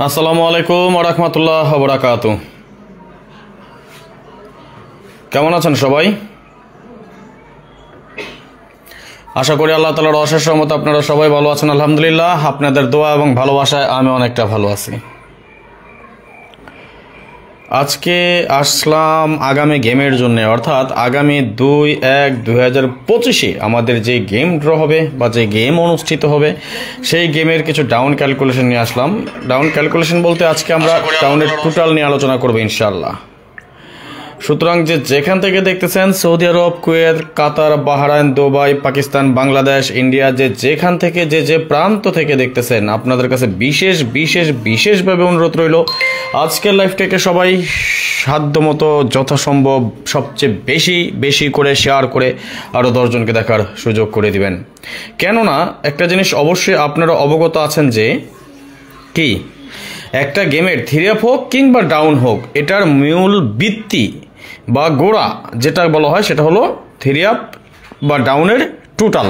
আসসালামু আলাইকুম ওয়া রাহমাতুল্লাহি ওয়া বারাকাতুহু। কেমন আছেন সবাই? আশা করি আল্লাহ তাআলার অশেষ রহমতে আপনারা সবাই ভালো আছেন। আলহামদুলিল্লাহ, আপনাদের দোয়া এবং ভালোবাসায় আমি অনেকটা ভালো আছি। আজকে আসলাম আগামী গেমের জন্য, অর্থাৎ আগামী 2/1/2025 আমাদের যে গেম ড্র হবে বা যে গেম অনুষ্ঠিত হবে সেই গেমের কিছু ডাউন ক্যালকুলেশন নিয়ে আসলাম। ডাউন ক্যালকুলেশন বলতে আজকে আমরা ডাউনের টোটাল নিয়ে আলোচনা করবো ইনশাআল্লাহ। সুতরাং যেখান থেকে দেখতেছেন, Saudi Arab, Kuwait, Qatar, Bahrain, Dubai, Pakistan, Bangladesh, India, যেখান থেকে যে প্রান্ত থেকে দেখতেছেন, আপনাদের কাছে বিশেষভাবে অনুরোধ রইল আজকের লাইভটাকে সবাই সাধ্যমতো যথাসম্ভব সবচেয়ে বেশি করে শেয়ার করে আরও 10 জনকে দেখার সুযোগ করে দিবেন। কেননা একটা জিনিস অবশ্যই আপনারা অবগত আছেন যে কি একটা গেমের 3F হোক কিংবা ডাউন হোক, এটার মূল ভিত্তি বা গোড়া যেটা বলা হয় সেটা হলো 3F বা ডাউনের টোটাল।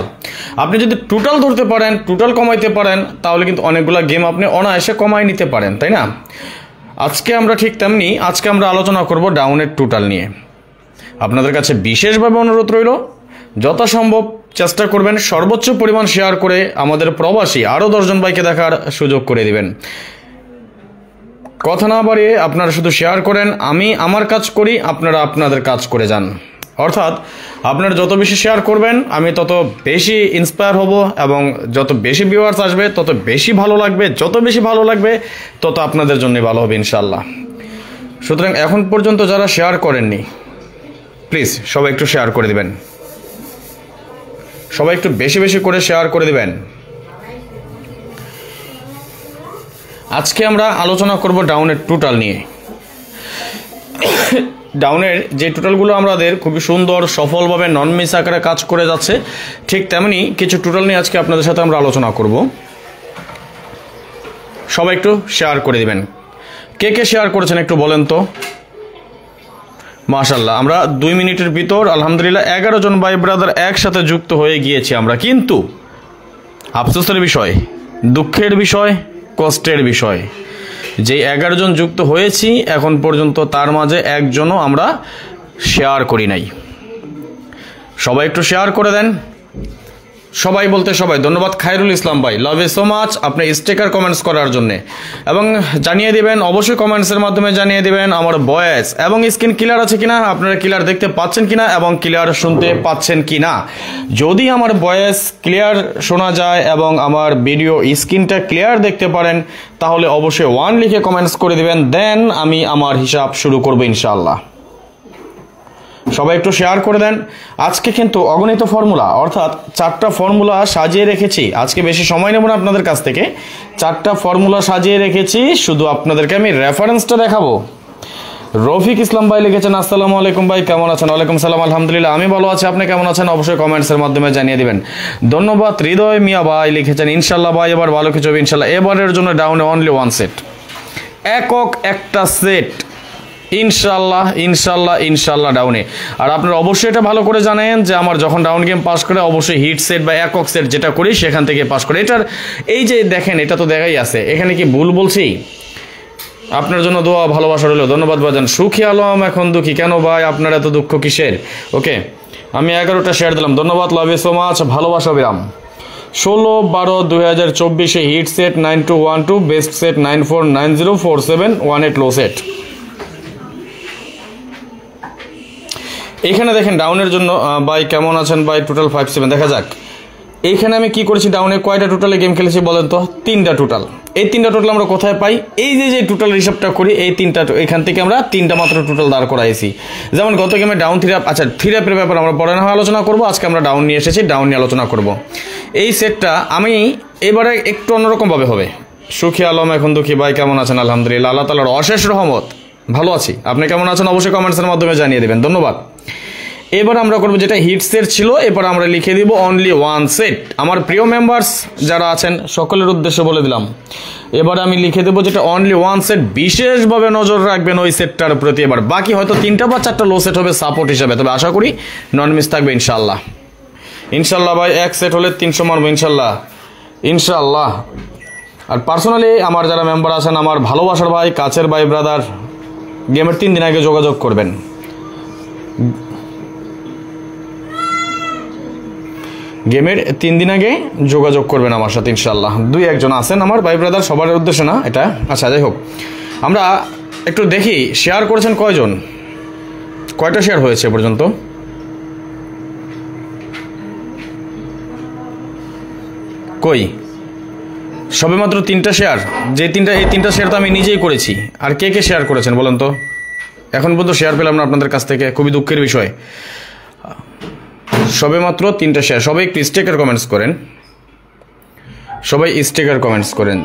আপনি যদি টোটাল ধরতে পারেন, টোটাল কমাইতে পারেন, তাহলে কিন্তু অনেকগুলো গেম আপনি অনায়াসে কমাই নিতে পারেন, তাই না? আজকে আমরা ঠিক তেমনি আজকে আমরা আলোচনা করব ডাউনের টোটাল নিয়ে। আপনাদের কাছে বিশেষভাবে অনুরোধ রইল যথাসম্ভব চেষ্টা করবেন সর্বোচ্চ পরিমাণ শেয়ার করে আমাদের প্রবাসী আরও 10 জন ভাইকে দেখার সুযোগ করে দিবেন। কথা না বাড়িয়ে আপনারা শুধু শেয়ার করেন, আমি আমার কাজ করি, আপনারা আপনাদের কাজ করে যান। অর্থাৎ আপনারা যত বেশি শেয়ার করবেন আমি তত বেশি ইন্সপায়ার হব এবং যত বেশি ভিউয়ার্স আসবে তত বেশি ভালো লাগবে, যত বেশি ভালো লাগবে তত আপনাদের জন্য ভালো হবে ইনশাআল্লাহ। সুতরাং এখন পর্যন্ত যারা শেয়ার করেননি, প্লিজ সবাই একটু শেয়ার করে দিবেন, সবাই একটু বেশি করে শেয়ার করে দিবেন। আজকে আমরা আলোচনা করব ডাউনের টোটাল নিয়ে। ডাউনের যে টোটালগুলো আমাদের খুবই সুন্দর সফলভাবে নন মিস আকারে কাজ করে যাচ্ছে, ঠিক তেমনি কিছু টোটাল নিয়ে আজকে আপনাদের সাথে আমরা আলোচনা করব। সবাই একটু শেয়ার করে দিবেন। কে শেয়ার করেছেন একটু বলেন তো। মাশাআল্লাহ, আমরা 2 মিনিটের ভিতর আলহামদুলিল্লাহ 11 জন ভাই ব্রাদার একসাথে যুক্ত হয়ে গিয়েছি আমরা। কিন্তু আফসোসের বিষয়, দুঃখের বিষয়, কষ্টের বিষয়, যে 11 জন যুক্ত হয়েছি এখন পর্যন্ত তার মাঝে একজনও আমরা শেয়ার করি নাই। সবাই একটু শেয়ার করে দেন। সবাই বলতে সবাই ধন্যবাদ। খায়রুল ইসলাম ভাই, লাভ ইউ সো মাচ আপনি স্টিকার কমেন্টস করার জন্য, এবং জানিয়ে দিবেন অবশ্যই কমেন্টসের মাধ্যমে জানিয়ে দিবেন আমার ভয়েস এবং স্ক্রিন ক্লিয়ার আছে কিনা, আপনারা ক্লিয়ার দেখতে পাচ্ছেন কিনা এবং ক্লিয়ার শুনতে পাচ্ছেন কিনা। যদি আমার ভয়েস ক্লিয়ার শোনা যায় এবং আমার ভিডিও স্ক্রিনটা ক্লিয়ার দেখতে পারেন তাহলে অবশ্যই 1 লিখে কমেন্টস করে দিবেন, দেন আমি আমার হিসাব শুরু করব ইনশাআল্লাহ। সবাই একটু শেয়ার করে দেন। আজকে কিন্তু অগণিত ফর্মুলা, অর্থাৎ 4টা ফর্মুলা সাজিয়ে রেখেছি। আজকে বেশি সময় নেব না আপনাদের কাছ থেকে, 4টা ফর্মুলা সাজিয়ে রেখেছি, শুধু আপনাদেরকে আমি রেফারেন্সটা দেখাবো। রফিক ইসলাম ভাই লিখেছেন আসসালামু আলাইকুম ভাই, কেমন আছেন? ওয়ালাইকুম সালাম, আলহামদুলিল্লাহ আমি ভালো আছি, আপনি কেমন আছেন? অবশ্যই কমেন্টসের মাধ্যমে জানিয়ে দিবেন। ধন্যবাদ। হৃদয় মিয়া ভাই লিখেছেন ইনশাল্লাহ ভাই এবার ভালো কিছু হবে ইনশাল্লাহ। এবারের জন্য ডাউনে অনলি 1 সেট, একক একটা সেট ইনশাল্লাহ ডাউনে। আর আপনারা অবশ্যই এটা ভালো করে জানেন যে আমার যখন ডাউন গেম পাস করে অবশ্যই হিট সেট বা একক সেট যেটা করি সেখান থেকে পাস করে। এটার এই যে দেখেন, এটা তো দেখাই আছে, এখানে কি ভুল বলছি? আপনার জন্য দোয়া ভালোবাসা রইল, ধন্যবাদ ভাইজান। সুখী আলম এখন দুঃখী কেন ভাই, আপনার এত দুঃখ কিসের? ওকে, আমি 11টা শেয়ার দিলাম, ধন্যবাদ, লাভ ইউ সো মাচ, ভালোবাসা বিরাম। 16/12/2024 হিট সেট 9212, বেস্ট সেট 94904718 লো সেট। এইখানে দেখেন ডাউনের জন্য ভাই কেমন আছেন ভাই, টোটাল 57 দেখা যাক। এইখানে আমি কি করেছি, ডাউনে কয়টা টোটালে গেম খেলেছি বলেন তো? 3টা টোটাল। এই 3টা টোটাল আমরা কোথায় পাই? এই যে টোটাল হিসাবটা করি, এই 3টা এখান থেকে আমরা 3টা মাত্র টোটাল দাঁড় করাইছি। যেমন গত গেমে ডাউন 3 আচ্ছা 3 ব্যাপার আমরা পরে না আলোচনা করবো, আজকে আমরা ডাউন নিয়ে এসেছি, ডাউন নিয়ে আলোচনা করব। এই সেটটা আমি এবারে একটু অন্যরকমভাবে হবে। সুখী আলম এখন দুঃখী ভাই কেমন আছেন? আলহামদুলিল্লাহ আল্লাহ তাআলার অশেষ রহমত ভালো আছি, আপনি কেমন আছেন? অবশ্যই কমেন্টসের মাধ্যমে জানিয়ে দেবেন, ধন্যবাদ। এবার আমরা করবো যেটা হিট সেট ছিল, এবার আমরা লিখে দিব অনলি ওয়ান সেট। আমার প্রিয় মেম্বার্স যারা আছেন সকলের উদ্দেশ্যে বলে দিলাম, এবার আমি লিখে দেবো যেটা অনলি ওয়ান সেট। বিশেষভাবে নজর রাখবেন ওই সেটটার প্রতি। এবার বাকি হয়তো 3টা বা 4টা লো সেট হবে সাপোর্ট হিসাবে, তবে আশা করি নন মিস থাকবে ইনশাল্লাহ। ইনশাল্লাহ ভাই, এক সেট হলে 300 মারবো ইনশাল্লাহ, ইনশাল্লাহ। আর পার্সোনালি আমার যারা মেম্বার আছেন, আমার ভালোবাসার ভাই, কাছের ভাই, ব্রাদার, গেমের 3 দিন আগে যোগাযোগ করবেন। গেমের 3 দিন আগে যোগাযোগ করবেন আমার সাথে ইনশাল্লাহ। 2-1 আছেন আমার ভাই ব্রাদার, সবার উদ্দেশ্যে না এটা। আচ্ছা, যাই হোক, আমরা একটু দেখি শেয়ার করেছেন কয়জন, কয়টা শেয়ার হয়েছে এ পর্যন্ত। কই, সবেমাত্র 3টা শেয়ার। যে এই 3টা শেয়ার তো আমি নিজেই করেছি। আর কে কে শেয়ার করেছেন বলেন তো? এখন পর্যন্ত শেয়ার পেলাম না আপনাদের কাছ থেকে, খুবই দুঃখের বিষয়। সবেমাত্র 3টা শেয়ার। সবাই একটু স্টিকার কমেন্টস করেন, সবাই স্টিকার কমেন্টস করেন।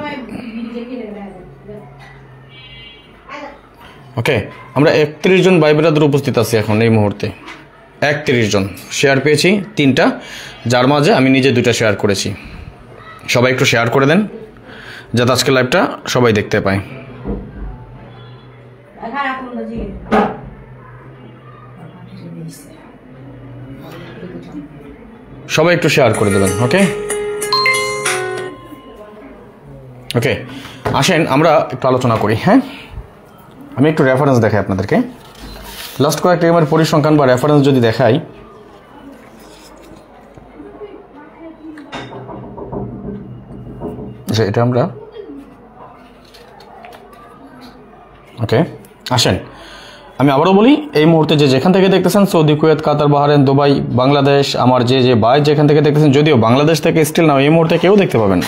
ওকে, আমরা 31 জন ভাই ব্রাদার উপস্থিত আছি এখন এই মুহূর্তে। 31 জন শেয়ার পেয়েছি 3টা, যার মাঝে আমি নিজে 2টা শেয়ার করেছি। সবাই একটু শেয়ার করে দেন যাতে আজকে লাইভটা সবাই দেখতে পায়। সবাই একটু শেয়ার করে দেবেন। ওকে ওকে, আসেন আমরা একটু আলোচনা করি। হ্যাঁ, আমি একটু রেফারেন্স দেখাই আপনাদেরকে। লাস্ট কয়েকটা গেমের পরিসংখ্যান বা রেফারেন্স যদি দেখাই, এটা আমরা ওকে আসেন আমি আবারও বলি, এই মুহূর্তে যেখান থেকে দেখতেছেন, Saudi, Kuwait, Qatar, Bahrain, Dubai, Bangladesh, আমার যে ভাই যেখান থেকে দেখতেছেন, যদিও বাংলাদেশ থেকে স্টিল না এই মুহূর্তে কেউ দেখতে পাবেন না,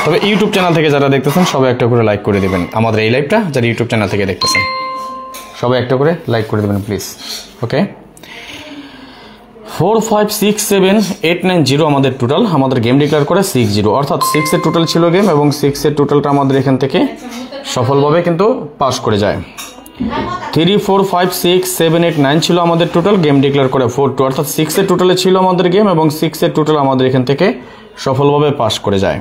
তবে ইউটিউব চ্যানেল থেকে যারা দেখতেছেন সবাই একটা করে লাইক করে দেবেন আমাদের এই লাইভটা। যারা ইউটিউব চ্যানেল থেকে দেখতেছেন সবাই একটা করে লাইক করে দেবেন প্লিজ। ওকে, 4 5 6 7 8 9 0 আমাদের টোটাল। আমাদের গেম ডিক্লেয়ার করে 6-0, অর্থাৎ 6 এর টোটাল ছিল গেম, এবং 6 এর টোটালটা আমাদের এখান থেকে সফলভাবে কিন্তু পাস করে যায়। 3 4 5 6 7 8 9 ছিল আমাদের টোটাল, গেম ডিক্লেয়ার করে 4-2, অর্থাৎ 6 এর টোটালে ছিল আমাদের গেম, এবং 6 এর টোটাল আমাদের এখান থেকে সফলভাবে পাস করে যায়।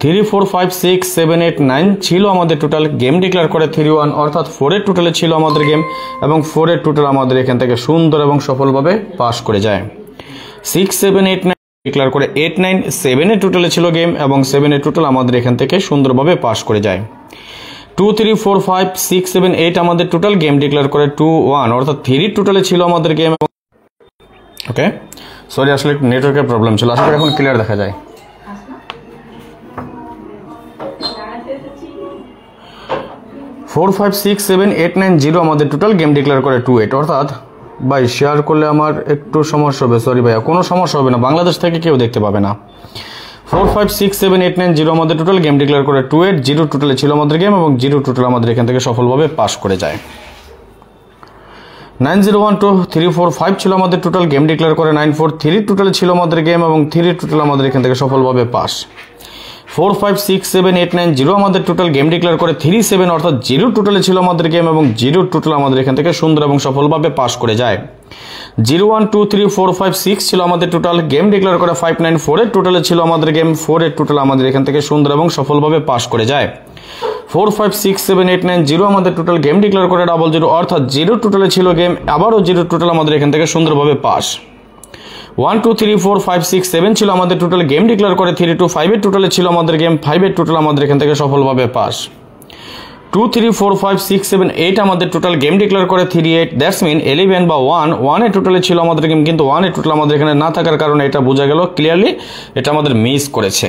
3 4 5 6 7 8 9 ছিল আমাদের টোটাল, গেম ডিক্লেয়ার করে 3-1, অর্থাৎ 4 এর টোটালে ছিল আমাদের গেম, এবং 4 এর টোটাল আমাদের এখান থেকে সুন্দর এবং সফলভাবে পাস করে যায়। 6 7 8 9 ডিক্লেয়ার করে 8 9 7 এর টোটালে ছিল গেম, এবং 7 এর টোটাল আমাদের এখান থেকে সুন্দরভাবে পাস করে যায়। 2 3 4 5 6 7 8 আমাদের টোটাল, গেম ডিক্লেয়ার করে 2-1, অর্থাৎ 3 টোটালে ছিল আমাদের গেম। ওকে, সরি আসলে একটু নেটওয়ার্কের প্রবলেম ছিল, আশা করি এখন ক্লিয়ার দেখা যায়। 4 5 6 7 8 9 0 আমাদের টোটাল, গেম ডিক্লেয়ার করে 2-8, অর্থাৎ ভাই শেয়ার করলে আমার একটু সমস্যা হবে, সরি ভাইয়া, কোনো সমস্যা হবে না, বাংলাদেশ থেকে কেউ দেখতে পাবে না। 4 5 6 7 8 9 0 আমাদের টোটাল, গেম ডিক্লেয়ার করে 2-8, 0 টোটালে ছিল আমাদের গেম, এবং 0 টোটাল আমাদের এখান থেকে সফলভাবে পাস করে যায়। 9 0 1 2 3 4 5 ছিল আমাদের টোটাল, গেম ডিক্লেয়ার করে 9-4, 3 টোটালে ছিল আমাদের গেম, এবং 3 টোটাল আমাদের এখান থেকে সফলভাবে পাস। 4 5 6 7 8 9 0 আমাদের টোটাল, গেম ডিক্লেয়ার করে 3-7, অর্থাৎ 0 টোটালে ছিল আমাদের গেম, এবং 0 টোটাল আমাদের এখান থেকে সুন্দর এবং সফলভাবে পাস করে যায়। 0 1 2 3 4 5 6 ছিল আমাদের টোটাল, গেম ডিক্লেয়ার করে 5 9 4 এর টোটালে ছিল আমাদের গেম, 4 এর টোটাল আমাদের এখান থেকে সুন্দর এবং সফলভাবে পাস করে যায়। 4 5 6 7 8 9 0 আমাদের টোটাল, গেম ডিক্লেয়ার করে 00, অর্থাৎ 0 টোটালে ছিল গেম, আবারও 0 টোটাল আমাদের এখান থেকে সুন্দরভাবে পাস। 1 2 3 4 5 6 7 ছিল আমাদের টোটাল, গেম ডিক্লেয়ার করে 3-2, 5 এর টোটালে ছিল আমাদের গেম, 5 এর টোটাল আমাদের এখান থেকে সফলভাবে পাস। 2 3 4 5 6 7 8 আমাদের টোটাল, গেম ডিক্লেয়ার করে 3-8, দ্যাটস মিন 11 বা 1 এর টোটালে ছিল আমাদের গেম, কিন্তু 1 এর টোটাল আমাদের এখানে না থাকার কারণে এটা বোঝা গেল ক্লিয়ারলি এটা আমাদের মিস করেছে।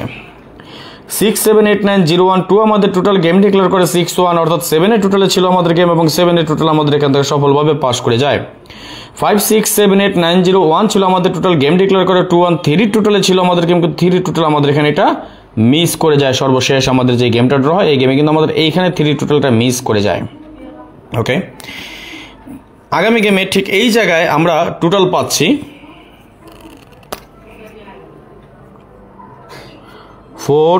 6 7 8 9 0 1 2 আমাদের টোটাল, গেম ডিক্লেয়ার করে 6-1, অর্থাৎ 7 এর টোটালে ছিল আমাদের গেম, এবং 7 এর টোটাল আমাদের এখান থেকে সফলভাবে পাস করে যায়। 5 6 7 8 9 0 1 ছিল আমাদের টোটাল, গেম ডিক্লেয়ার করে 2-1, 3 টোটালে ছিল আমাদের গেম, কিন্তু 3 টোটাল আমাদের এখানে এটা মিস করে যায়। সর্বশেষ আমাদের যে গেমটা ড্র হয় এই গেমে কিন্তু আমাদের এইখানে 3 টোটালটা মিস করে যায়। ওকে, আগামী গেমে ঠিক এই জায়গায় আমরা টোটাল পাচ্ছি 4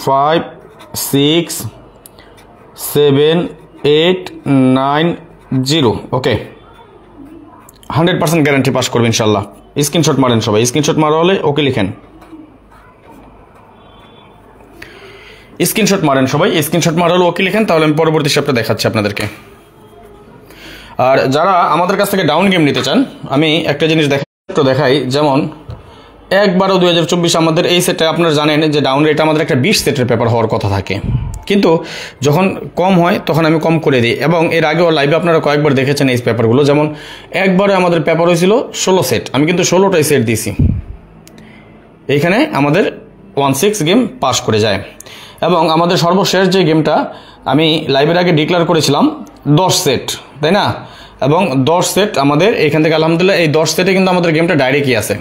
5 6 7 8 9 0। ওকে, 100% গ্যারান্টি পাস করবে ইনশাল্লাহ। স্ক্রিনশট মারেন সবাই, স্ক্রিনশট মারা হলে ওকে লিখেন, স্ক্রিনশট মারেন সবাই, স্ক্রিনশট মারা হলে ওকে লিখেন, তাহলে আমি পরবর্তী স্টেপটা দেখাচ্ছি আপনাদেরকে। আর যারা আমাদের কাছ থেকে ডাউন গেম নিতে চান, আমি একটা জিনিস দেখাই, যেমন 1/12/2024 আমাদের এই সেটে আপনারা জানেন যে ডাউন রেট আমাদের একটা 20 সেটের পেপার হওয়ার কথা থাকে, কিন্তু যখন কম হয় তখন আমি কম করে দিই। এবং এর আগেও লাইভে আপনারা কয়েকবার দেখেছেন এই পেপারগুলো, যেমন একবারে আমাদের পেপার হয়েছিল 16 সেট, আমি কিন্তু 16টাই সেট দিয়েছি, এইখানে আমাদের 16 গেম পাস করে যায়। এবং আমাদের সর্বশেষ যে গেমটা আমি লাইভের আগে ডিক্লেয়ার করেছিলাম 10 সেট, তাই না? এবং 10 সেট আমাদের এখান থেকে আলহামদুলিল্লাহ এই 10 সেটে কিন্তু আমাদের গেমটা ডাইরেক্টই আছে।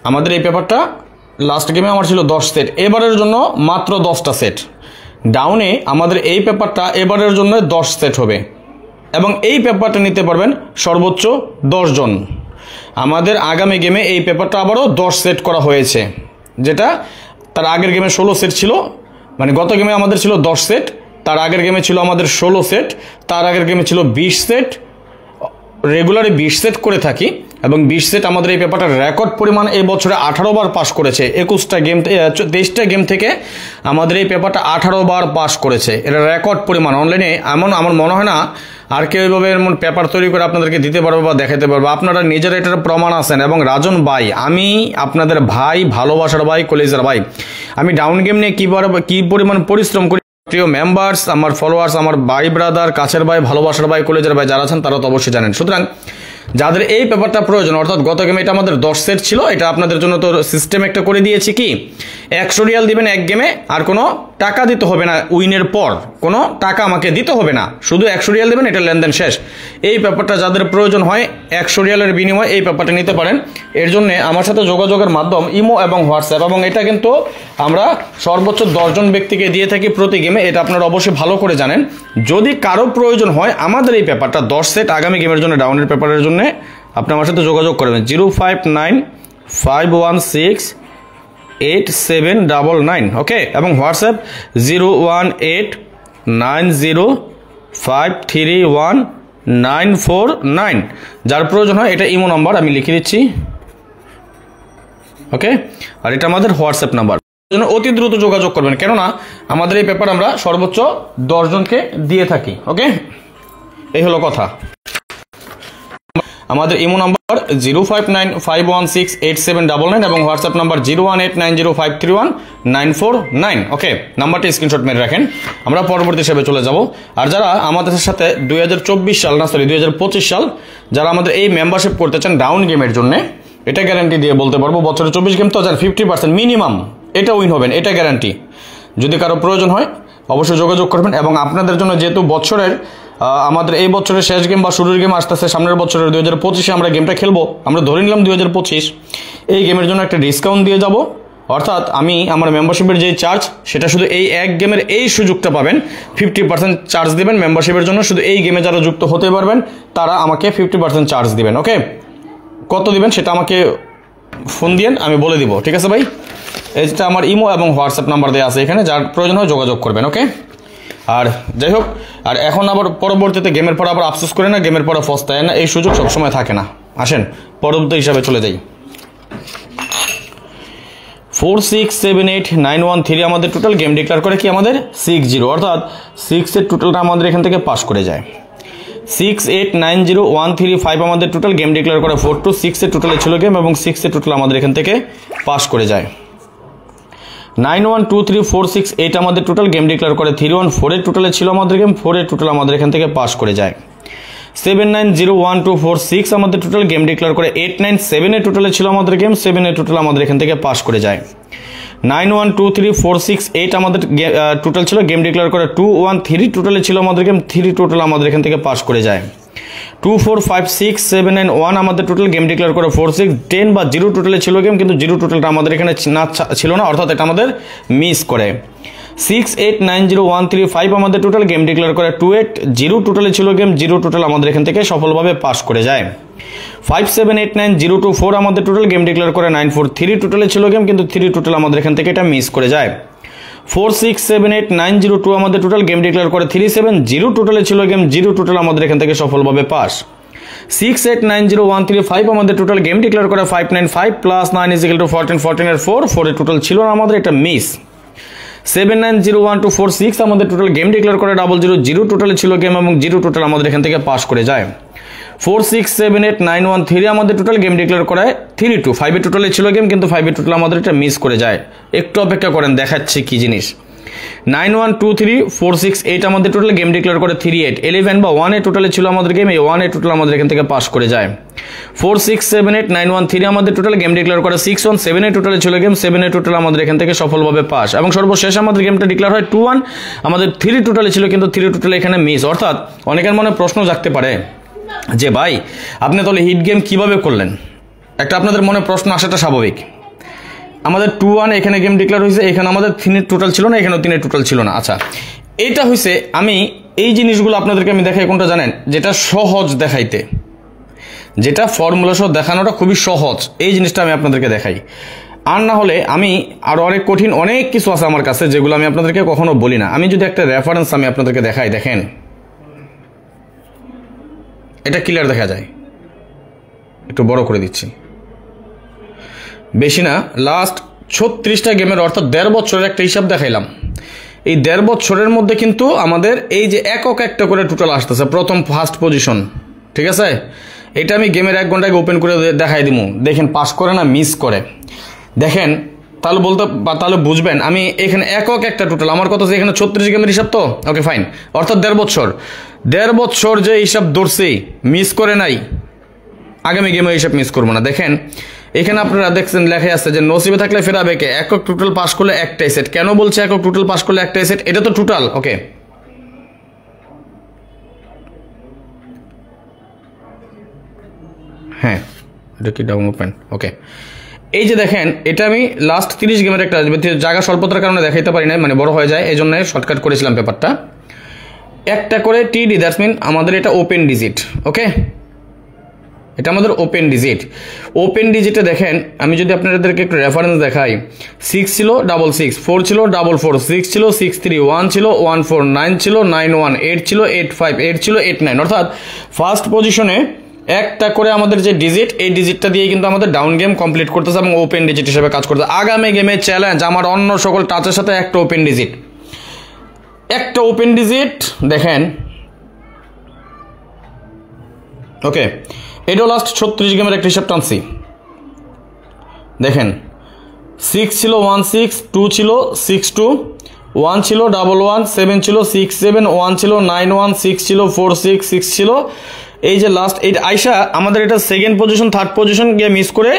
আমাদের এই পেপারটা লাস্ট গেমে আমার ছিল 10 সেট, এবারের জন্য মাত্র 10টা সেট। ডাউনে আমাদের এই পেপারটা এবারের জন্য 10 সেট হবে, এবং এই পেপারটা নিতে পারবেন সর্বোচ্চ 10 জন। আমাদের আগামী গেমে এই পেপারটা আবারও 10 সেট করা হয়েছে, যেটা তার আগের গেমে 16 সেট ছিল, মানে গত গেমে আমাদের ছিল 10 সেট, তার আগের গেমে ছিল আমাদের 16 সেট, তার আগের গেমে ছিল 20 সেট। রেগুলারে 20 সেট করে থাকি, এবং 20 সেট আমাদের এই পেপারটার রেকর্ড পরিমাণ এই বছরে 18 বার পাস করেছে। 23টা গেম থেকে আমাদের এই পেপারটা 18 বার পাস করেছে, এটা রেকর্ড পরিমাণ। অনলাইনে এমন আমার মনে হয় না আর কেউ এইভাবে এমন পেপার তৈরি করে আপনাদেরকে দিতে পারবে বা দেখাতে পারবে, আপনারা নিজেরা এটার প্রমাণ আছেন। এবং রাজন ভাই, আমি আপনাদের ভাই, ভালোবাসার ভাই, কলেজের ভাই, আমি ডাউন গেম নিয়ে কি পরিমাণ পরিশ্রম করি। প্রিয় মেম্বার্স, আমার ফলোয়ার্স, আমার ভাই ব্রাদার, কাছের ভাই, ভালোবাসার ভাই, কলেজের ভাই যারা আছেন তারা তো অবশ্যই জানেন। সুতরাং যাদের এই পেপারটা প্রয়োজন, অর্থাৎ গত গেমে এটা আমাদের 10 সেট ছিল, এটা আপনাদের জন্য তো সিস্টেম একটা করে দিয়েছি কি 100 রিয়াল দিবেন এক গেমে, আর কোনো টাকা দিতে হবে না, উইনের পর কোনো টাকা আমাকে দিতে হবে না, শুধু 100 রিয়াল দেবেন, এটা লেনদেন শেষ। এই পেপারটা যাদের প্রয়োজন হয় 100 রিয়ালের বিনিময়ে এই পেপারটা নিতে পারেন। এর জন্য আমার সাথে যোগাযোগের মাধ্যম ইমো এবং হোয়াটসঅ্যাপ, এবং এটা কিন্তু আমরা সর্বোচ্চ 10 জন ব্যক্তিকে দিয়ে থাকি প্রতি গেমে, এটা আপনারা অবশ্যই ভালো করে জানেন। যদি কারো প্রয়োজন হয় আমাদের এই পেপারটা 10 সেট আগামী গেমের জন্য, ডাউনের পেপারের জন্য, আপনি আমার সাথে যোগাযোগ করবেন 05951687799, ওকে। এবং হোয়াটসঅ্যাপ 01890531949। যার প্রয়োজন হয় এটা ইমো নাম্বার আমি লিখে দিচ্ছি, ওকে। আর এটা আমাদের হোয়াটসঅ্যাপ নাম্বার, অতি দ্রুত যোগাযোগ করবেন, কেননা আমাদের এই পেপার আমরা সর্বোচ্চ 10 জনকে দিয়ে থাকি, ওকে। এই হলো কথা। আমাদের ইমো নাম্বার 05951687799 এবং হোয়াটসঅ্যাপ নাম্বার 01890531949, ওকে। নাম্বারটি স্ক্রিনশট মেরে রাখেন, আমরা পরবর্তী হিসেবে চলে যাব। আর যারা আমাদের সাথে 2025 সাল যারা আমাদের এই মেম্বারশিপ করতে চান ডাউন গেমের জন্য, এটা গ্যারান্টি দিয়ে বলতে পারবো বছরে 24 গেম তো 50% মিনিমাম এটা উইন হবেন, এটা গ্যারান্টি। যদি কারো প্রয়োজন হয় অবশ্যই যোগাযোগ করবেন। এবং আপনাদের জন্য যেহেতু বছরের আমাদের এই বছরের শেষ গেম বা শুরুর গেম আসতেছে, সামনের বছরের 2025-এ আমরা গেমটা খেলবো, আমরা ধরে নিলাম 2025, এই গেমের জন্য একটা ডিসকাউন্ট দিয়ে যাব। অর্থাৎ আমি আমার মেম্বারশিপের যে চার্জ, সেটা শুধু এই এক গেমের এই সুযোগটা পাবেন, 50% চার্জ দিবেন মেম্বারশিপের জন্য। শুধু এই গেমে যারা যুক্ত হতে পারবেন তারা আমাকে 50% চার্জ দিবেন, ওকে। কত দিবেন সেটা আমাকে ফোন দিয়েন, আমি বলে দিব, ঠিক আছে ভাই। এইটা আমার ইমো এবং হোয়াটসঅ্যাপ নাম্বার দেওয়া আছে এখানে, যার প্রয়োজন হয় যোগাযোগ করবেন, ওকে। আর যাই হোক, আর এখন আবার পরবর্তীতে গেমের পর আবার আফসোস করে না, গেমের পরে ফস্তায় না, এই সুযোগ সবসময় থাকে না। আসেন পরবর্তী হিসাবে চলে যাই। 467891 আমাদের টোটাল গেম ডিক্লেয়ার করে কি আমাদের 60, অর্থাৎ 6 এর টোটালটা আমাদের এখান থেকে পাস করে যায়। 689013 আমাদের টোটাল গেম ডিক্লেয়ার করে 426 এর টোটালে ছিল গেম, এবং 6 এর টোটাল আমাদের এখান থেকে পাস করে যায়। 912346 আমাদের টোটাল গেম ডিক্লেয়ার করে 314 এর টোটালে ছিল আমাদের গেম, 4 এর টোটাল আমাদের এখান থেকে পাস করে যায়। 790124 আমাদের টোটাল গেম ডিক্লেয়ার করে 897 এর টোটালে ছিল আমাদের গেম, 7 এর টোটাল আমাদের এখান থেকে পাস করে যায়। 912346 আমাদের টোটাল ছিল গেম ডিক্লেয়ার করে 213 টোটালে ছিল আমাদের গেম, 3 টোটাল আমাদের এখান থেকে পাস করে যায়। 2456791 আমাদের টোটাল গেম ডিক্লেয়ার করে 4610 বা 0 টোটালে ছিল গেম, কিন্তু 0 টোটালটা আমাদের এখানে না ছিল না, অর্থাৎ এটা আমাদের মিস করে। 689013 আমাদের টোটাল গেম ডিক্লেয়ার করে 280 টোটালে ছিল গেম, 0 টোটাল আমাদের এখান থেকে সফলভাবে পাস করে যায়। 578902 আমাদের টোটাল গেম ডিক্লেয়ার করে 943 টোটালে ছিল গেম, কিন্তু 3 টোটাল আমাদের এখান থেকে এটা মিস করে যায়। 467890 আমাদের টোটাল গেম ডিক্লেয়ার করে 370 টোটালে ছিল গেম, 0 টোটাল আমাদের এখান থেকে সফলভাবে পাস। 689013 আমাদের টোটাল গেম ডিক্লেয়ার করে 595 প্লাস 9 ইজ ইকুয়াল টু 14 14 এর 4 4 এর টোটাল ছিল না আমাদের, এটা মিস। 790124 আমাদের টোটাল গেম ডিক্লেয়ার করে 000 টোটাল ছিল গেম এবং 0 টোটাল আমাদের এখান থেকে পাস করে যায়। 4678913 আমাদের টোটাল গেম ডিক্লেয়ার করায় 32 5 এর টোটালে ছিল গেম, কিন্তু 5 এর টোটাল আমাদের এটা মিস করে যায়। একটু অপেক্ষা করেন, দেখাচ্ছি কি জিনিস। 9123468 আমাদের টোটাল গেম ডিক্লেয়ার করে 38 11 বা 1 এর টোটালে ছিল আমাদের গেম, এই 1 এর টোটাল আমাদের এখান থেকে পাস করে যায়। 4678913 আমাদের টোটাল গেম ডিক্লেয়ার করে 617 এর টোটালে ছিল গেম, 7 এর টোটাল আমাদের এখান থেকে সফলভাবে পাস। এবং সর্বশেষ আমাদের গেমটা ডিক্লেয়ার হয় 21 আমাদের 3 টোটালে ছিল, কিন্তু 3 টোটাল এখানে মিস। অর্থাৎ অনেকের মনে প্রশ্ন জাগতে পারে যে ভাই আপনি তাহলে হিট গেম কিভাবে করলেন, একটা আপনাদের মনে প্রশ্ন আসাটা স্বাভাবিক। আমাদের 2-1 এখানে গেম ডিক্লেয়ার হয়েছে, এখানে আমাদের 3 টোটাল ছিল না, এখানেও 3 টোটাল ছিল না। আচ্ছা, এইটা হয়েছে, আমি এই জিনিসগুলো আপনাদেরকে আমি দেখাই কোনটা জানেন, যেটা সহজ দেখাইতে, যেটা ফর্মুলা সহ দেখানোটা খুবই সহজ, এই জিনিসটা আমি আপনাদেরকে দেখাই। আর না হলে আমি আরও অনেক কঠিন অনেক কিছু আছে আমার কাছে যেগুলো আমি আপনাদেরকে কখনো বলি না। আমি যদি একটা রেফারেন্স আমি আপনাদেরকে দেখাই, দেখেন এটা ক্লিয়ার দেখা যায়, একটু বড় করে দিচ্ছি, বেশি না, লাস্ট 36টা গেমের অর্থাৎ 1.5 বছরের একটা হিসাব দেখাইলাম। এই 1.5 বছরের মধ্যে কিন্তু আমাদের এই যে একক একটা করে টোটাল আসতেছে, প্রথম ফার্স্ট পজিশন, ঠিক আছে, এটা আমি গেমের 1 ঘন্টা আগে ওপেন করে দেখাই দিব, দেখেন পাস করে না মিস করে, দেখেন তাহলে তাহলে বুঝবেন আমি এখানে একক একটা টোটাল, আমার কথা এখানে 36 গেমের হিসাব তো, ওকে ফাইন, অর্থাৎ 1.5 বছর যে হিসাব ধরছি মিস করে নাই, আগামী গেমে হিসাব মিস করবো না। দেখেন এখানে আপনারা দেখছেন লেখা আছে যে নসিবে থাকলে ফেরাবে কে, একক টোটাল পাস করলে একটাই সেট। কেন বলছে একক টোটাল পাস করলে একটাই সেট? এটা তো টোটাল, ওকে হ্যাঁ, এটা কি ডাউন ওপেন, ওকে। এই যে দেখেন এটা আমি লাস্ট 30 গেমের একটা জায়গা স্বল্পতার কারণে দেখাইতে পারি না, মানে বড় হয়ে যায়, এই জন্য শর্টকাট করেছিলাম পেপারটা। একটা করে টিডি, দ্যাটস মিন আমাদের এটা ওপেন ডিজিট, ওকে, এটা আমাদের ওপেন ডিজিট। ওপেন ডিজিটে দেখেন আমি যদি আপনাদেরকে একটু রেফারেন্স দেখাই, 6 ছিল 66, 4 ছিল 44, 6 ছিল 63, 1 ছিল 14, 9 ছিল 91, 8 ছিল 85, 8 ছিল 89, অর্থাৎ ফার্স্ট পজিশনে একটা করে আমাদের যে ডিজিট, এই ডিজিটটা দিয়ে কিন্তু আমাদের ডাউন গেম কমপ্লিট করতেছে এবং ওপেন ডিজিট হিসেবে কাজ করতেছে। আগামী গেমের চ্যালেঞ্জ আমার অন্য সকল টাচের সাথে একটা ওপেন ডিজিট, একটা ওপেন ডিজিট দেখেন, ওকে। এটাও লাস্ট 36 গেমের একটা হিসাব টানছি, দেখেন 6 ছিল 16, 2 ছিল 62, 1 ছিল 11, 7 ছিল 67, 1 ছিল 91, 6 ছিল 46, 6 ছিল, এই যে লাস্ট এই আইসা আমাদের এটা সেকেন্ড পজিশন, থার্ড পজিশন গিয়ে মিস করে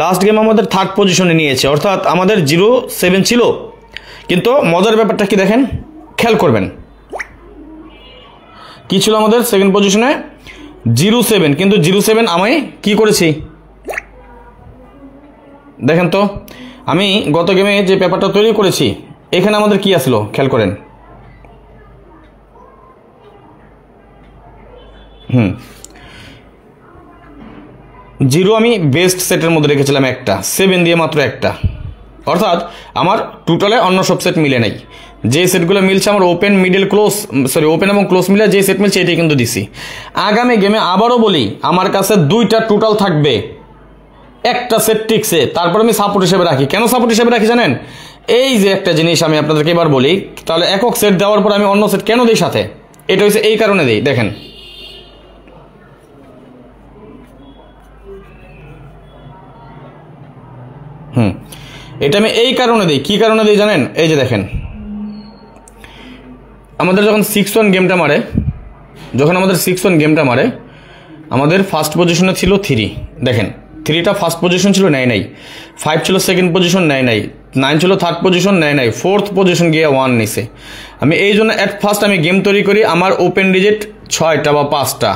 লাস্ট গেম আমাদের থার্ড পজিশনে নিয়েছে, অর্থাৎ আমাদের 07 ছিল। কিন্তু মজার ব্যাপারটা কি দেখেন, খেয়াল করবেন, কি ছিল আমাদের সেকেন্ড পজিশনে 07, কিন্তু 07 আমি কি করেছি দেখেন তো, আমি গত গেমে যে পেপারটা তৈরি করেছি এখানে আমাদের কি আসলো খেয়াল করেন, 0 আমি বেস্ট সেটের মধ্যে রেখেছিলাম একটা, 7 দিয়ে মাত্র একটা, অর্থাৎ আমার টোটালে অন্য সব সেট মিলে নাই, যে সেটগুলো মিলছে আমার open middle close, sorry open এবং ক্লোজ মিলে যে সেট মিলছে এটাই কিন্তু দিছি। আগামী গেমে আবারও বলি আমার কাছে 2টা টোটাল থাকবে, একটা সেট টিকছে, তারপর আমি সাপোর্ট হিসেবে রাখি। কেন সাপোর্ট হিসেবে রাখি জানেন, এই যে একটা জিনিস আমি আপনাদেরকে এবার বলি, তাহলে একক সেট দেওয়ার পর আমি অন্য সেট কেন দিই সাথে, এটা হচ্ছে এই কারণে দিই, দেখেন এটা আমি এই কারণে দিই, কি কারণে দিই জানেন, এই যে দেখেন আমাদের যখন 6-1 গেমটা মারে, আমাদের ফার্স্ট পজিশনে ছিল 3, দেখেন 3টা ফার্স্ট পজিশন ছিল, নেয় নাই, 5 ছিল সেকেন্ড পজিশন, নেয় নাই, 9 ছিল থার্ড পজিশন, নেয় নাই, ফোর্থ পজিশন গিয়ে 1 নিছে। আমি এই জন্য অ্যাট ফার্স্ট আমি গেম তৈরি করি, আমার ওপেন ডিজিট 6টা বা 5টা,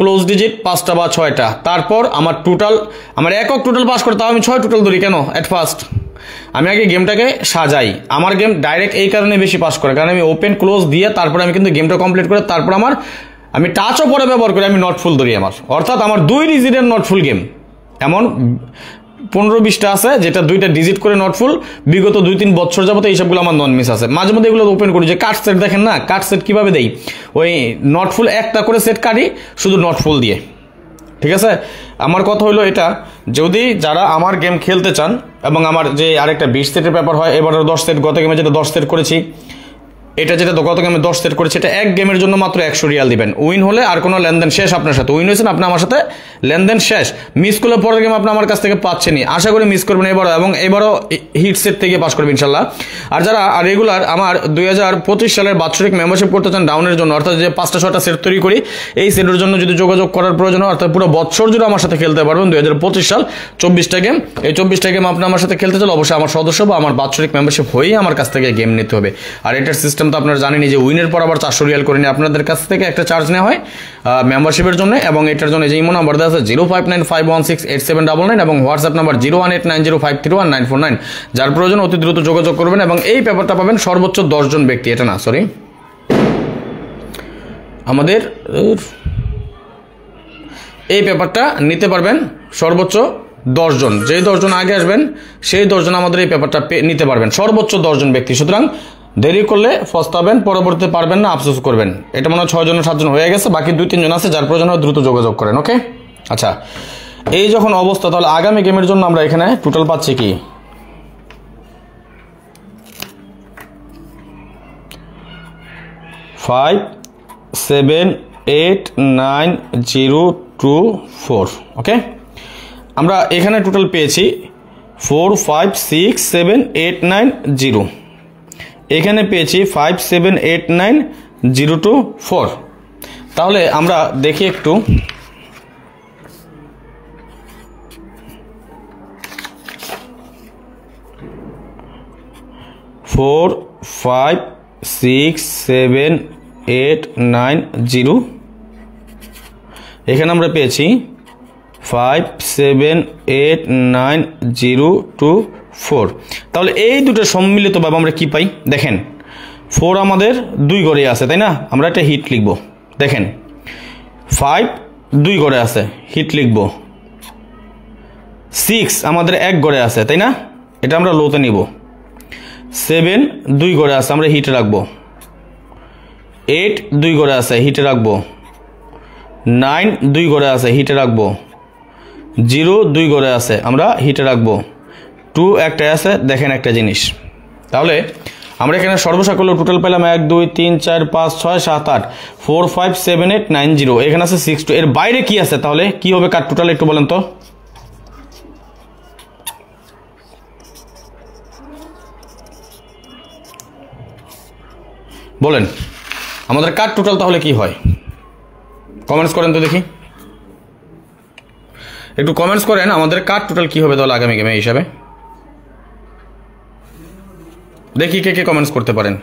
ক্লোজ ডিজিট 5টা বা 6টা, তারপর আমার টোটাল, আমার একক টোটাল পাস করে, তাও আমি 6 টোটাল ধরি। কেন? অ্যাট ফার্স্ট আমি আগে গেমটাকে সাজাই, আমার গেম ডাইরেক্ট এই কারণে বেশি পাস করে, কারণ আমি ওপেন ক্লোজ দিয়ে তারপরে আমি কিন্তু গেমটা কমপ্লিট করে তারপর আমি টাচও পরে ব্যবহার করি, আমি নট ফুল ধরি আমার, অর্থাৎ আমার 2 ডিজিটের নট ফুল গেম, এমন 15-20টা আছে যেটা 2টা ডিজিট করে নট ফুল, বিগত 2-3 বছর যাবত এইসবগুলো আমার নন মিস আছে। মাঝে মধ্যে এগুলো ওপেন করি, যে কাট সেট দেখেন না, কাট সেট কীভাবে দেই, ওই নট ফুল একটা করে সেট কাটি শুধু নট ফুল দিয়ে। ঠিক আছে, আমার কথা হলো এটা, যদি যারা আমার গেম খেলতে চান এবং আমার যে আরেকটা 20 সেটের ব্যাপার হয়, এবারে 10 সেট, গত গেমে যেটা 10 সেট করেছি, এটা যেটা গত গেমে 10 সেট করেছে, এটা এক গেমের জন্য মাত্র 100 রিয়াল দিবেন। উইন হলে আর কোনো লেনদেন শেষ আপনার সাথে, উইন হয়েছেন আপনি আমার সাথে, লেনদেন শেষ। মিস করলে পরের গেম আপনি আমার কাছ থেকে পাচ্ছেনই, আশা করি মিস করবেন এবারও, এবং এবারও হিট সেট থেকে পাস করবেন ইনশাল্লাহ। আর যারা রেগুলার আমার 2025 সালের বাৎসরিক মেম্বারশিপ করতে চান ডাউনের জন্য, অর্থাৎ যে 5টা-6টা সেট তৈরি করি, এই সেটের জন্য যদি যোগাযোগ করার প্রয়োজন হয়, অর্থাৎ পুরো বছর জুড়ে আমার সাথে খেলতে পারবেন, 2025 সাল 24টা গেম, এই 24টা গেম আপনি আমার সাথে খেলতে চাইলে অবশ্যই আমার সদস্য বা আমার বাৎসরিক মেম্বারশিপ হয়েই আমার কাছ থেকে গেম নিতে হবে। আর এটার সিস্টেম তো আপনারা জানেনই যে উইনের পর আবার 400 রিয়াল করে নিয়ে আপনাদের কাছ থেকে একটা চার্জ নেওয়া হয় মেম্বারশিপের জন্য, এবং এটার জন্য যে ইমো নাম্বার দেওয়া আছে 0595168799 এবং হোয়াটসঅ্যাপ নাম্বার 01890531949, যার প্রয়োজন অতি দ্রুত যোগাযোগ করবেন। এবং এই পেপারটা পাবেন সর্বোচ্চ 10 জন ব্যক্তি, এটা না সরি, আমাদের এই পেপারটা নিতে পারবেন সর্বোচ্চ 10 জন, যেই 10 জন আগে আসবেন সেই 10 জন আমাদের এই পেপারটা নিতে পারবেন, সর্বোচ্চ 10 জন ব্যক্তি। সুতরাং দেরি করলে পস্তাবেন, পরবর্তীতে পারবেন না, আফসোস করবেন। এটা মনে হয় 6 জন 7 জন হয়ে গেছে, বাকি 2-3 জন আছে, যার প্রয়োজন হয় দ্রুত যোগাযোগ করেন। ওকে, আচ্ছা, এই যখন অবস্থা, তাহলে আগামী গেমের জন্য আমরা এখানে টোটাল পাচ্ছি কি, 5 7 8 9 0 2 4। ওকে, আমরা এখানে টোটাল পেয়েছি 4 5 6 7 8 9 0, এখানে পেয়েছি 5 7 8 9 0 2 4। তাহলে আমরা দেখি একটু, ফোর 5 6 7 8 9 0, এখানে আমরা পেয়েছি 5 7 8 9 0 2 4। তাহলে এই দুটো সম্মিলিতভাবে আমরা কি পাই দেখেন, 4 আমাদের 2 ঘরে আছে, তাই না, আমরা একটা হিট লিখব। দেখেন 5 2 ঘরে আছে, হিট লিখব। 6 আমাদের 1 ঘরে আছে, তাই না, এটা আমরা লোতে নিব। 7 2 ঘরে আছে, আমরা হিটে রাখবো। 8 2 ঘরে আছে, হিটে রাখবো। 9 2 ঘরে আছে, হিটে রাখবো। 0 2 ঘরে আছে, আমরা হিটে রাখবো। 2 একটা আছে, দেখেন একটা জিনিস, তাহলে আমরা এখানে সর্বসাকল্য টোটাল পেলাম 1 2 3 4 5 6 7 8 4 5 7 8 9 0, এখানে আছে 6 2। এর বাইরে কি আছে, তাহলে কি হবে কার টোটাল একটু বলেন তো, বলেন আমাদের কার টোটাল তাহলে কি হয়, কমেন্টস করেন তো দেখি, একটু কমেন্টস করেন আমাদের কার টোটাল কি হবে তাহলে আগামী গেমে হিসাবে, দেখি কে কে কমেন্টস করতে পারেন।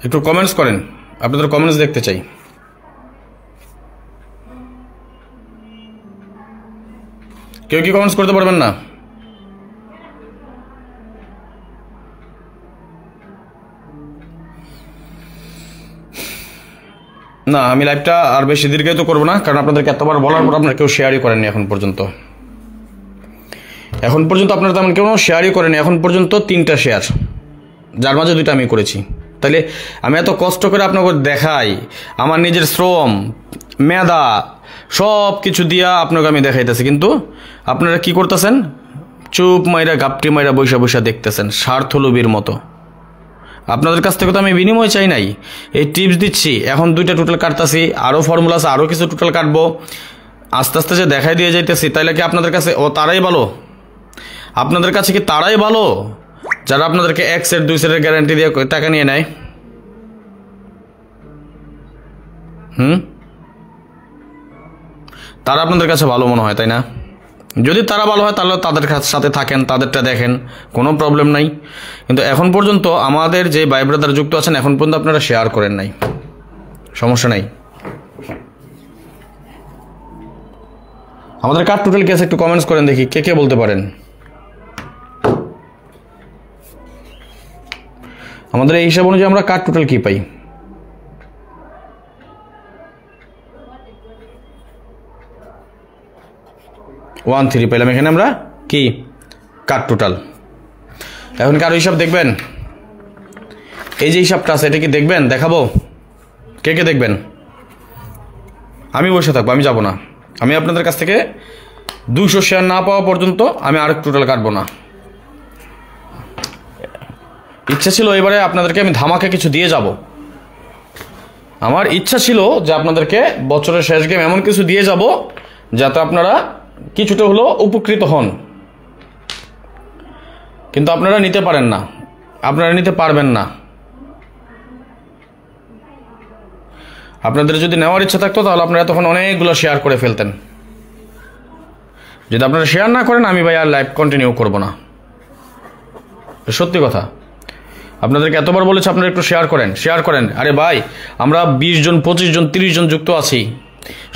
একটু কমেন্টস করেন, আপনাদের কমেন্টস দেখতে চাই। কেউ কি কমেন্টস করতে পারবেন না? না, আমি লাইভটা আর বেশি দীর্ঘায়িত করবো না, কারণ আপনাদেরকে এতবার বলার পর আপনারা কেউ শেয়ারই করেননি এখন পর্যন্ত। আপনারা তেমন কেউ শেয়ারই করেনি এখন পর্যন্ত। 3টা শেয়ার, যার মাঝে 2টা আমি করেছি। তাহলে আমি এত কষ্ট করে আপনাকে দেখাই, আমার নিজের শ্রম মেধা সব কিছু দিয়া আপনাকে আমি দেখাইতেছি, কিন্তু আপনারা কি করতেছেন, চুপ মাইরা গাপটি মাইরা বৈশা বৈশা দেখতেছেন স্বার্থলোভীর মতো। আপনাদের কাছ থেকে তো আমি বিনিময় চাই নাই, এই টিপস দিচ্ছি। এখন 2টা টোটাল কাটতেছি, আরও ফর্মুলা আছে, আরও কিছু টোটাল কাটবো, আস্তে আস্তে যে দেখাই দিয়ে যাইতেছি। তাইলে কি আপনাদের কাছে তারাই ভালো? আপনাদের কাছে কি তারাই ভালো যারা আপনাদেরকে 1 সেট 2 সেটের গ্যারান্টি দিয়ে টাকা নিয়ে নেয়? তারা আপনাদের কাছে ভালো মনে হয়, তাই না? যদি তারা ভালো হয় তাহলে তাদের সাথে থাকেন, তাদেরটা দেখেন, কোনো প্রবলেম নাই। কিন্তু এখন পর্যন্ত আমাদের যে ভাই ব্রাদার যুক্ত আছেন, এখন পর্যন্ত আপনারা শেয়ার করেন নাই, সমস্যা নাই। আমাদের কার টোটাল কেস একটু কমেন্টস করেন দেখি কে কে বলতে পারেন। আমাদের এই হিসাব অনুযায়ী আমরা কার টোটাল কি পাই। 13 পেলাম। এখানে আমরা কি কাট টোটাল। এখন কারো হিসাব দেখবেন? এই যে হিসাবটা আছে এটা কি দেখবেন? দেখাবো? কে কে দেখবেন? আমি বসে থাকবো, আমি যাব না। আমি আপনাদের কাছ থেকে 200 শেয়ার না পাওয়া পর্যন্ত আমি আরেক টোটাল কাটবো না। ইচ্ছা ছিল এবারে আপনাদেরকে আমি ধামাকা কিছু দিয়ে যাব। আমার ইচ্ছা ছিল যে আপনাদেরকে বছরের শেষ গেম এমন কিছু দিয়ে যাব যাতে আপনারা কিছুটা হলেও উপকৃত হন, কিন্তু আপনারা নিতে পারেন না, আপনারা নিতে পারবেন না। আপনাদের যদি নেওয়ার ইচ্ছা থাকতো তাহলে আপনারা তখন অনেকগুলো শেয়ার করে ফেলতেন। যদি আপনারা শেয়ার না করেন আমি ভাই আর লাইভ কন্টিনিউ করব না, সত্যি কথা। আপনাদেরকে এতবার বলেছি আপনারা একটু শেয়ার করেন, শেয়ার করেন। আরে ভাই আমরা 20 জন 25 জন 30 জন যুক্ত আছি,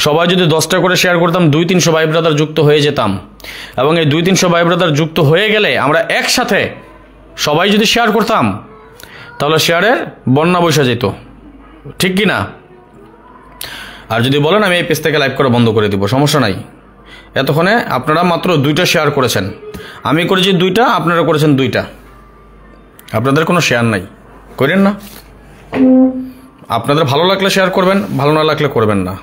সবাই যদি 10টা করে শেয়ার করতাম 200-300 ভাই ব্রাদার যুক্ত হয়ে যেতাম, এবং এই 200-300 ভাই ব্রাদার যুক্ত হয়ে গেলে আমরা একসাথে সবাই যদি শেয়ার করতাম তাহলে শেয়ারের বন্যা বৈশা যেত, ঠিক কি না? আর যদি বলেন আমি এই পেজ থেকে লাইভ করা বন্ধ করে দিব, সমস্যা নাই। এতক্ষণে আপনারা মাত্র 2টা শেয়ার করেছেন, আমি করেছি 2টা, আপনারা করেছেন 2টা। আপনাদের কোনো শেয়ার নাই, করেন না। আপনাদের ভালো লাগলে শেয়ার করবেন, ভালো না লাগলে করবেন না।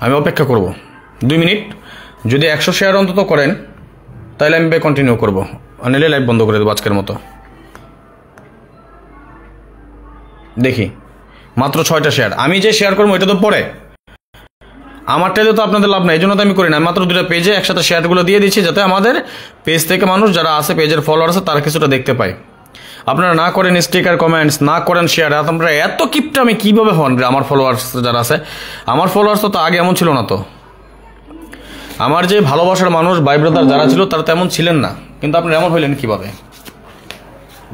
আমি অপেক্ষা করব 2 মিনিট। যদি 100 শেয়ার অন্তত করেন তাহলে আমি কন্টিনিউ করবো, নিলে লাইভ বন্ধ করে দেবো আজকের মতো। দেখি মাত্র 6টা শেয়ার। আমি যে শেয়ার করবো এটা তো পরে, আমারটাতে তো আপনাদের লাভ নাই, এই জন্য তো আমি করি না। মাত্র 2টা পেজে একসাথে শেয়ারগুলো দিয়ে দিচ্ছি যাতে আমাদের পেজ থেকে মানুষ যারা আছে, পেজের ফলোয়ার আছে, তারা কিছুটা দেখতে পায়। আপনারা না করেন স্টিকার কমেন্টস, না করেন শেয়ার, আপনারা এত কিপটা আমি কীভাবে হন? আমার ফলোয়ার্স যারা আছে, আমার ফলোয়ার্স তো আগে এমন ছিল না। তো আমার যে ভালোবাসার মানুষ ভাই ব্রাদার যারা ছিল তারা তেমন ছিলেন না, কিন্তু আপনারা এমন হইলেন কিভাবে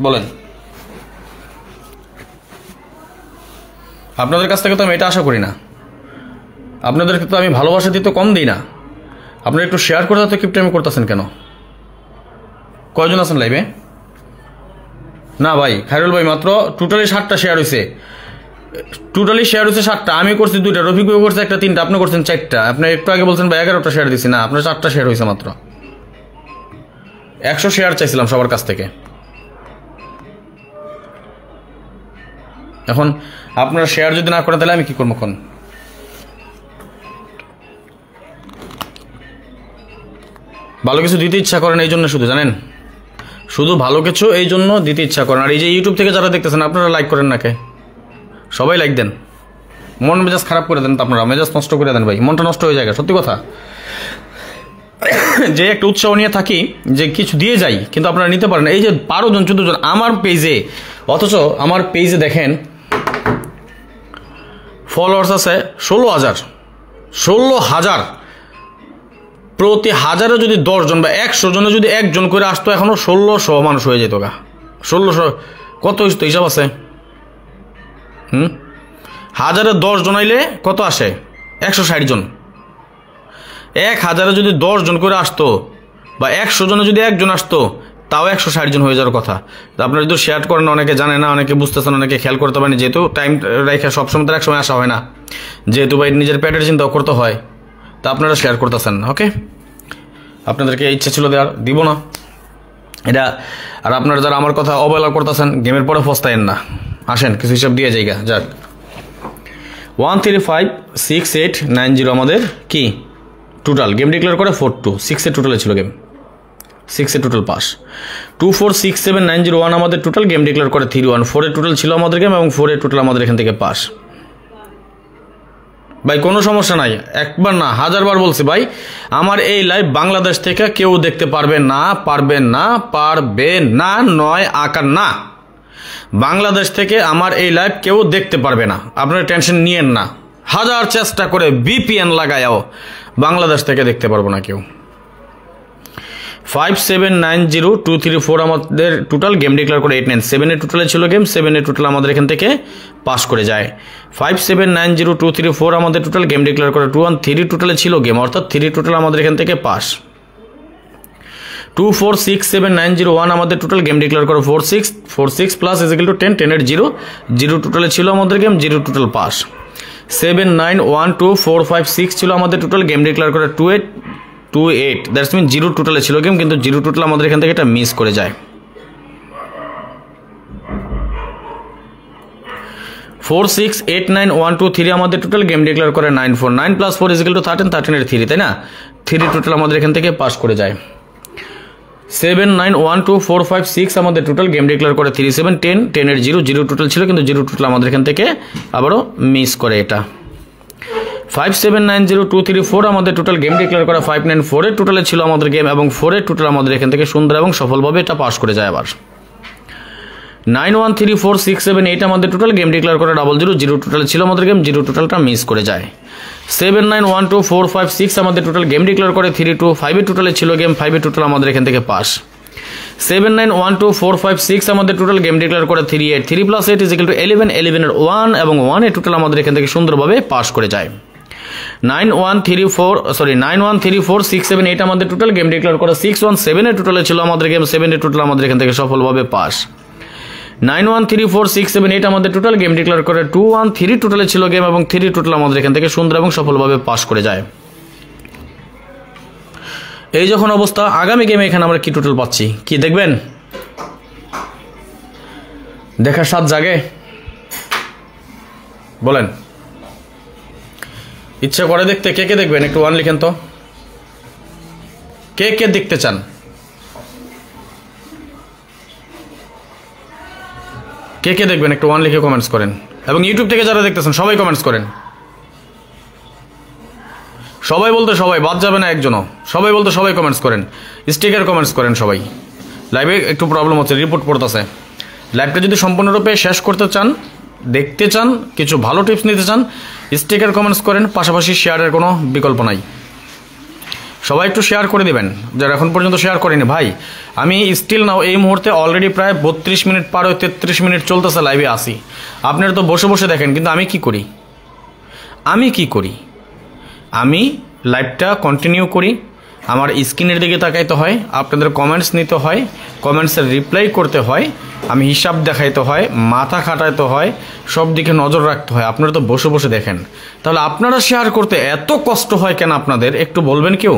বলেন? আপনাদের কাছ থেকে তো আমি এটা আশা করি না, আপনাদেরকে তো আমি ভালোবাসা দিতে কম দিই না। আপনারা একটু শেয়ার করে তো কিপটা আমি করতেছেন কেন? কয়জন আছেন লাইভে? না ভাই খায়রুল ভাই মাত্র টোটালি 7টা শেয়ার হয়েছে, টোটালি শেয়ার হয়েছে 7টা। আমি করছি 2টা, রফিক ভাই করছে 1টা, 3টা, আপনি করছেন 4টা। আপনি একটু আগে বলছেন ভাই 11টা শেয়ার দিছি, না আপনার 4টা শেয়ার হয়েছে মাত্র। 100 শেয়ার চাইছিলাম সবার কাছ থেকে। এখন আপনারা শেয়ার যদি না করেন তাহলে আমি কি করবো? এখন ভালো কিছু দিতে ইচ্ছা করেন এই জন্য, শুধু জানেন, শুধু ভালো কিছু এই জন্য দিতে ইচ্ছা করেন। আর এই যে ইউটিউব থেকে যারা দেখতেছেন আপনারা লাইক করেন না কে? সবাই লাইক দেন, মন মেজাজ খারাপ করে দেন, আপনারা মেজাজ নষ্ট করে দেন ভাই, মনটা নষ্ট হয়ে যায়, সত্যি কথা। যে একটা উৎসাহ নিয়ে থাকি যে কিছু দিয়ে যাই, কিন্তু আপনারা নিতে পারেন। এই যে 12 জন 14 জন আমার পেজে, অথচ আমার পেজে দেখেন ফলোয়ার্স আছে 16,000। প্রতি 1000-এ যদি 10 জন বা 100 জনে যদি 1 জন করে আসতো, এখনো 1600 মানুষ হয়ে যেত গা। 1600 কত হইতো হিসাব আছে? 1000-এ 10 জন আইলে কত আসে? 160 জন। 1000-এ যদি 10 জন করে আসতো বা 100 জনে যদি 1 জন আসতো, তাও 160 জন হয়ে যাওয়ার কথা। আপনারা যদি শেয়ার করেন, অনেকে জানে না, অনেকে বুঝতেছেন, অনেকে খেয়াল করতে পারেন, যেহেতু টাইম রেখে সবসময় তার এক সময় আসা হয় না, যেহেতু ভাই নিজের পেটের চিন্তাও করতে হয়, তা আপনারা শেয়ার করতেছেন। ওকে, আপনাদেরকে ইচ্ছা ছিল দেওয়ার, দিব না এটা। আর আপনারা যারা আমার কথা অবহেলা করতেছেন, গেমের পরে ফস্তায়েন না, আসেন কিছু হিসাব দিয়ে যাইগা। যাক 1356890 আমাদের কি টোটাল গেম ডিক্লেয়ার করে 42 6 এর টোটালে ছিল গেম, 6 এর টোটাল পাস। 2467901 আমাদের টোটাল গেম ডিক্লেয়ার করে 31 4 এর টোটাল ছিল আমাদের গেম, এবং 4 এর টোটাল আমাদের এখান থেকে পাস। ভাই কোনো সমস্যা নাই, একবার না 1000 বার বলছি ভাই, আমার এই লাইভ বাংলাদেশ থেকে কেউ দেখতে পারবে না, পারবে না, পারবে না, নয় আকার না। বাংলাদেশ থেকে আমার এই লাইভ কেউ দেখতে পারবে না, আপনারা টেনশন নিয়েন না। 1000 চেষ্টা করে VPN লাগায়াও বাংলাদেশ থেকে দেখতে পারবো না কেউ। 5790234 আমাদের টোটাল গেম ডিক্লেয়ার করে 89 7 এর টোটালে ছিল গেম, 7 এর টোটাল আমাদের এখান থেকে পাস করে যায়। 5790234 আমাদের টোটাল গেম ডিক্লেয়ার করে 213 টোটালে ছিল গেম, অর্থাৎ 3 টোটাল আমাদের এখান থেকে পাস। 2467901 আমাদের টোটাল গেম ডিক্লেয়ার করে 46 প্লাস ইজ ইকুয়াল টু 10 10 এর 0 টোটালে ছিল আমাদের গেম, 0 টোটাল পাস। 7912456 ছিল আমাদের টোটাল, গেম ডিক্লেয়ার করে 2828, দ্যাটস মিন 0 টোটালে ছিল গেম, কিন্তু 0 টোটাল আমাদের এখান থেকে এটা মিস করে যায়। 468912 আমাদের টোটাল, গেম ডিক্লেয়ার করে 949 + 4 = 13, 13 এর 3, তাই না? 3 টোটাল আমাদের এখান থেকে পাস করে যায়। 7912456 আমাদের টোটাল, গেম ডিক্লেয়ার করে 37, 10, 10 এর 0, 0 টোটাল ছিল কিন্তু 0 টোটাল আমাদের এখান থেকে আবারও মিস করে এটা। 579023 আমাদের টোটাল, গেম ডিক্লেয়ার করা 594 এর টোটালে ছিল আমাদের গেম, এবং 4 এর টোটাল আমাদের এখান থেকে সুন্দর এবং সফলভাবে এটা পাস করে যায়। আবার 913467 আমাদের টোটাল, গেম ডিক্লেয়ার করে 00, 0 টোটাল ছিল আমাদের গেম, 0 টোটালটা মিস করে যায়। 791246 আমাদের টোটাল, গেম ডিক্লেয়ার করে 325 এর টোটালে ছিল গেম, 5 এর টোটাল আমাদের এখান থেকে পাস। 791246 আমাদের টোটাল, গেম ডিক্লেয়ার করে 38, 3 + 8 = 11, 11 এর 1 এবং 1 এর টোটাল আমাদের এখান থেকে সুন্দরভাবে পাস করে যায়। 913467 আমাদের টোটাল, গেম ডিক্লেয়ার করে 617 এর টোটালে ছিল আমাদের গেম, 7 এর টোটাল আমাদের এখান থেকে সফলভাবে পাস। 913467 আমাদের টোটাল, গেম ডিক্লেয়ার করে 213 টোটালে ছিল গেম, এবং 3 টোটাল আমাদের এখান থেকে সুন্দর এবং সফলভাবে পাস করে যায়। এই যখন অবস্থা, আগামী গেমে এখানে আমরা কি টোটাল পাচ্ছি কি দেখবেন? দেখার স্বাদ জাগে? বলেন, ইচ্ছা করে দেখতে? কে কে দেখবেন একটু 1 লিখেন তো, কে কে দেখতে চান? কে কে দেখবেন একটু 1 লিখে কমেন্টস করেন, এবং ইউটিউব থেকে যারা দেখতেছেন সবাই কমেন্টস করেন। সবাই বলতে সবাই, বাদ যাবে না একজনও, সবাই বলতে সবাই কমেন্টস করেন, স্টিকার কমেন্টস করেন সবাই। লাইভে একটু প্রবলেম হচ্ছে, রিপোর্ট পড়তেছে। লাইভটা যদি সম্পূর্ণরূপে শেষ করতে চান, দেখতে চান, কিছু ভালো টিপস নিতে চান, স্টিকার কমেন্টস করেন, পাশাপাশি শেয়ারের কোনো বিকল্প নাই। সবাই একটু শেয়ার করে দিবেন যারা এখন পর্যন্ত শেয়ার করেনি। ভাই আমি স্টিল নাও এই মুহূর্তে অলরেডি প্রায় 32 মিনিট পার হয়ে 33 মিনিট চলতেছে লাইভে আসি। আপনারা তো বসে বসে দেখেন, কিন্তু আমি কি করি? আমি লাইভটা কন্টিনিউ করি, আমার স্ক্রিনের দিকে তাকাইতে হয়, আপনাদের কমেন্টস নিতে হয়, কমেন্টসের রিপ্লাই করতে হয়, আমি হিসাব দেখাইতে হয়, মাথা খাটাইতে হয়, সব দিকে নজর রাখতে হয়। আপনারা তো বসে বসে দেখেন, তাহলে আপনারা শেয়ার করতে এত কষ্ট হয় কেন আপনাদের? একটু বলবেন কেউ?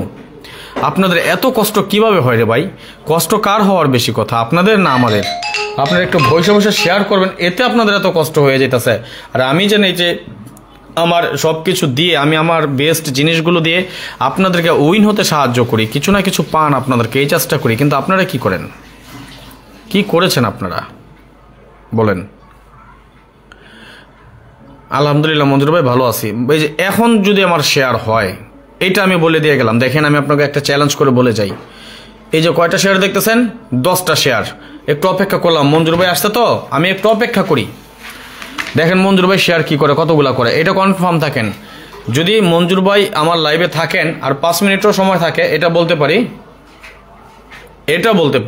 আপনাদের এত কষ্ট কিভাবে হয় রে ভাই? কষ্ট কার হওয়ার বেশি কথা, আপনাদের না আমাদের? আপনারা একটু বসে বসে শেয়ার করবেন, এতে আপনাদের এত কষ্ট হয়ে যেতেছে। আর আমি জানি যে আমার সব কিছু দিয়ে, আমি আমার বেস্ট জিনিসগুলো দিয়ে আপনাদেরকে উইন হতে সাহায্য করি, কিছু না কিছু পান আপনাদেরকে, এই চেষ্টা করি। কিন্তু আপনারা কি করেন? কি করেছেন আপনারা বলেন? আলহামদুলিল্লাহ মঞ্জুর ভাই ভালো আছি। এই যে এখন যদি আমার শেয়ার হয়, এটা আমি বলে দিয়ে গেলাম। দেখেন আমি আপনাকে একটা চ্যালেঞ্জ করে বলে যাই, এই যে কয়টা শেয়ার দেখতেছেন, 10টা শেয়ার। একটু অপেক্ষা করলাম, মঞ্জুর ভাই আসছে তো আমি একটু অপেক্ষা করি। দেখেন মঞ্জুর ভাই শেয়ার কি করে, কতগুলা করে, এটা কনফার্ম থাকেন। যদি মঞ্জুর ভাই আমার লাইভে থাকেন আর 5 মিনিটও সময় থাকে, এটা বলতে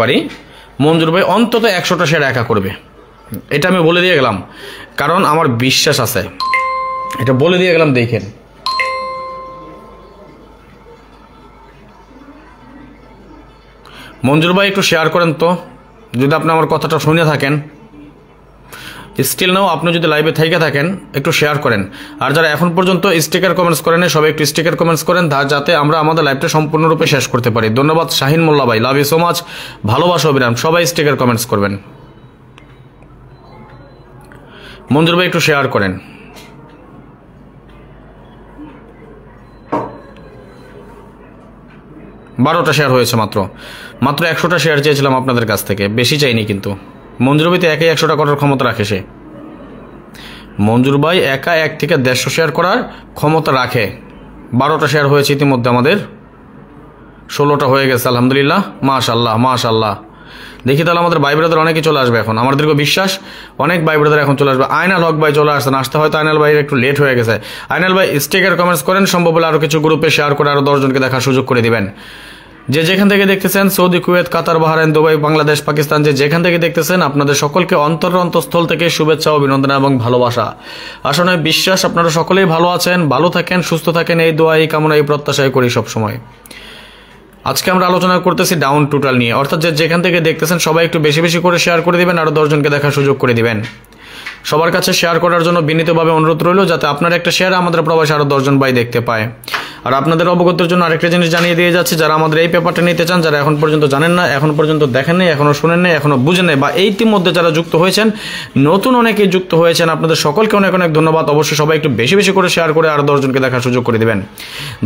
পারি মঞ্জুর ভাই অন্তত 100টা শেয়ার একা করবে। এটা আমি বলে দিয়ে গেলাম, কারণ আমার বিশ্বাস আছে, এটা বলে দিয়ে গেলাম। দেখেন মঞ্জুর ভাই একটু শেয়ার করেন তো, যদি আপনি আমার কথাটা শুনে থাকেন। স্টিল নাও আপনি যদি লাইভে থেকে থাকেন একটু শেয়ার করেন। আর যারা এখন পর্যন্ত স্টিকার কমেন্টস করেন, সবাই একটু স্টিকার কমেন্টস করেন, যাতে আমরা আমাদের লাইভটা সম্পূর্ণরূপে শেষ করতে পারি। ধন্যবাদ শাহিন মোল্লা ভাই, লাভ ইউ সো মাচ, ভালোবাসা অবিরাম। সবাই স্টিকার কমেন্টস করবেন। মঞ্জুর ভাই একটু শেয়ার করেন। বারোটা শেয়ার হয়েছে মাত্র 100টা শেয়ার চেয়েছিলাম আপনাদের কাছ থেকে, বেশি চাইনি। কিন্তু মঞ্জুর ভাই তো একাই 100টা করার ক্ষমতা রাখে। মঞ্জুর ভাই একা 1 থেকে 150 শেয়ার করার ক্ষমতা রাখে। 12টা শেয়ার হয়েছে ইতিমধ্যে, আমাদের 16টা হয়ে গেছে আলহামদুলিল্লাহ। মাশাআল্লাহ। দেখি তাহলে আমাদের ভাই ব্রাদার অনেকেই চলে আসবে এখন, আমার দীর্ঘ বিশ্বাস অনেক ভাই ব্রাদার এখন চলে আসবে। আইনাল হক ভাই চলে আসছেন, আসতে হয়তো আইনাল ভাইয়ের একটু লেট হয়ে গেছে। আইনাল ভাই স্টিকার কমেন্টস করেন, সম্ভব হলে আরও কিছু গ্রুপে শেয়ার করে আরও 10 জনকে দেখার সুযোগ করে দিবেন। যে যেখান থেকে দেখতেছেন, Saudi, Kuwait, Qatar, Bahrain, Dubai, Bangladesh, Pakistan, যে যেখান থেকে দেখতেছেন, আপনাদের সকলকে অন্তঃস্থল থেকে শুভেচ্ছা, অভিনন্দন এবং ভালোবাসা। আসলে বিশ্বাস আপনারা সকলেই ভালো আছেন, ভালো থাকেন, সুস্থ থাকেন, এই দোয়া, এই কামনা, এই প্রত্যাশাই করি সবসময়। আজকে আমরা আলোচনা করতেছি ডাউন টোটাল নিয়ে, অর্থাৎ যে যেখান থেকে দেখতেছেন সবাই একটু বেশি বেশি করে শেয়ার করে দিবেন, আরও 10 জনকে দেখার সুযোগ করে দিবেন। সবার কাছে শেয়ার করার জন্য বিনীতভাবে অনুরোধ রইল, যাতে আপনার একটা শেয়ার আমাদের প্রবাসী আরও 10 জন ভাই দেখতে পায়। আর আপনাদের অবগতের জন্য আরেকটা জিনিস জানিয়ে দিয়ে যাচ্ছি, যারা আমাদের এই পেপারটা নিতে চান, যারা এখন পর্যন্ত জানেন না, এখন পর্যন্ত দেখেন নাই, এখনও শুনেন নাই, এখনও বুঝেন নাই, বা ইতিমধ্যে যারা যুক্ত হয়েছেন, নতুন অনেকেই যুক্ত হয়েছেন, আপনাদের সকলকে অনেক অনেক ধন্যবাদ। অবশ্যই সবাই একটু বেশি বেশি করে শেয়ার করে আরও 10 জনকে দেখার সুযোগ করে দেবেন।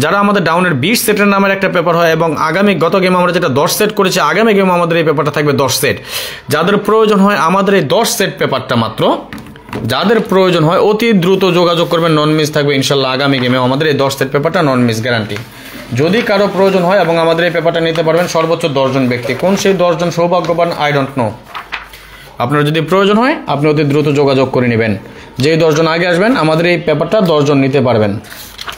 যারা আমাদের ডাউনের 20 সেটের নামের একটা পেপার হয়, এবং আগামী গত গেম আমরা যেটা 10 সেট করেছি, আগামী গেম আমাদের এই পেপারটা থাকবে 10 সেট। যাদের প্রয়োজন হয় আমাদের এই 10 সেট পেপারটা মাত্র, যাদের প্রয়োজন হয় অতি দ্রুত যোগাযোগ করবেন, নন মিস থাকবে ইনশাল্লাহ। আগামী গেমে আমাদের এই 10 সেট পেপারটা নন মিস গ্যারান্টি। যদি কারো প্রয়োজন হয় এবং আমাদের এই পেপারটা নিতে পারবেন সর্বোচ্চ 10 জন ব্যক্তি। কোন সেই 10 জন সৌভাগ্যবান আই ডোন্ট নো। আপনার যদি প্রয়োজন হয় আপনি অতি দ্রুত যোগাযোগ করে নেবেন। যেই 10 জন আগে আসবেন আমাদের এই পেপারটা 10 জন নিতে পারবেন।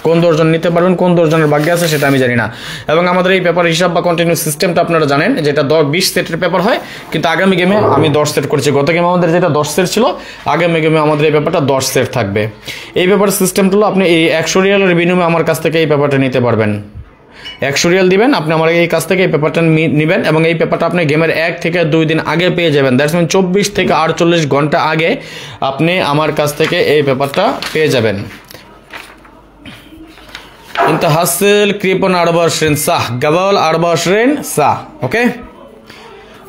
কোন 10 জন নিতে পারবেন, কোন 10 জনের ভাগ্যে আছে সেটা আমি জানি না। এবং আমাদের এই পেপার হিসাব বা কন্টিনিউ সিস্টেমটা আপনারা জানেন, যেটা 20 সেটের পেপার হয়, কিন্তু আগামী গেমে আমি 10 সেট করেছি। গত গেমে আমাদের যেটা 10 সেট ছিল, আগামী গেমে আমাদের এই পেপারটা 10 সেট থাকবে। এই পেপার সিস্টেমটা হলো, আপনি এই 100 রিয়ালের বিনিময়ে আমার কাছ থেকে এই পেপারটা নিতে পারবেন। 100 রিয়াল দিবেন, আপনি আমার এই কাছ থেকে এই পেপারটা নেবেন, এবং এই পেপারটা আপনি গেমের 1 থেকে 2 দিন আগে পেয়ে যাবেন। দ্যাটস মিন 24 থেকে 48 ঘন্টা আগে আপনি আমার কাছ থেকে এই পেপারটা পেয়ে যাবেন। Inta hasil kripon arbashrin sah gabal arbashrin sah, ওকে।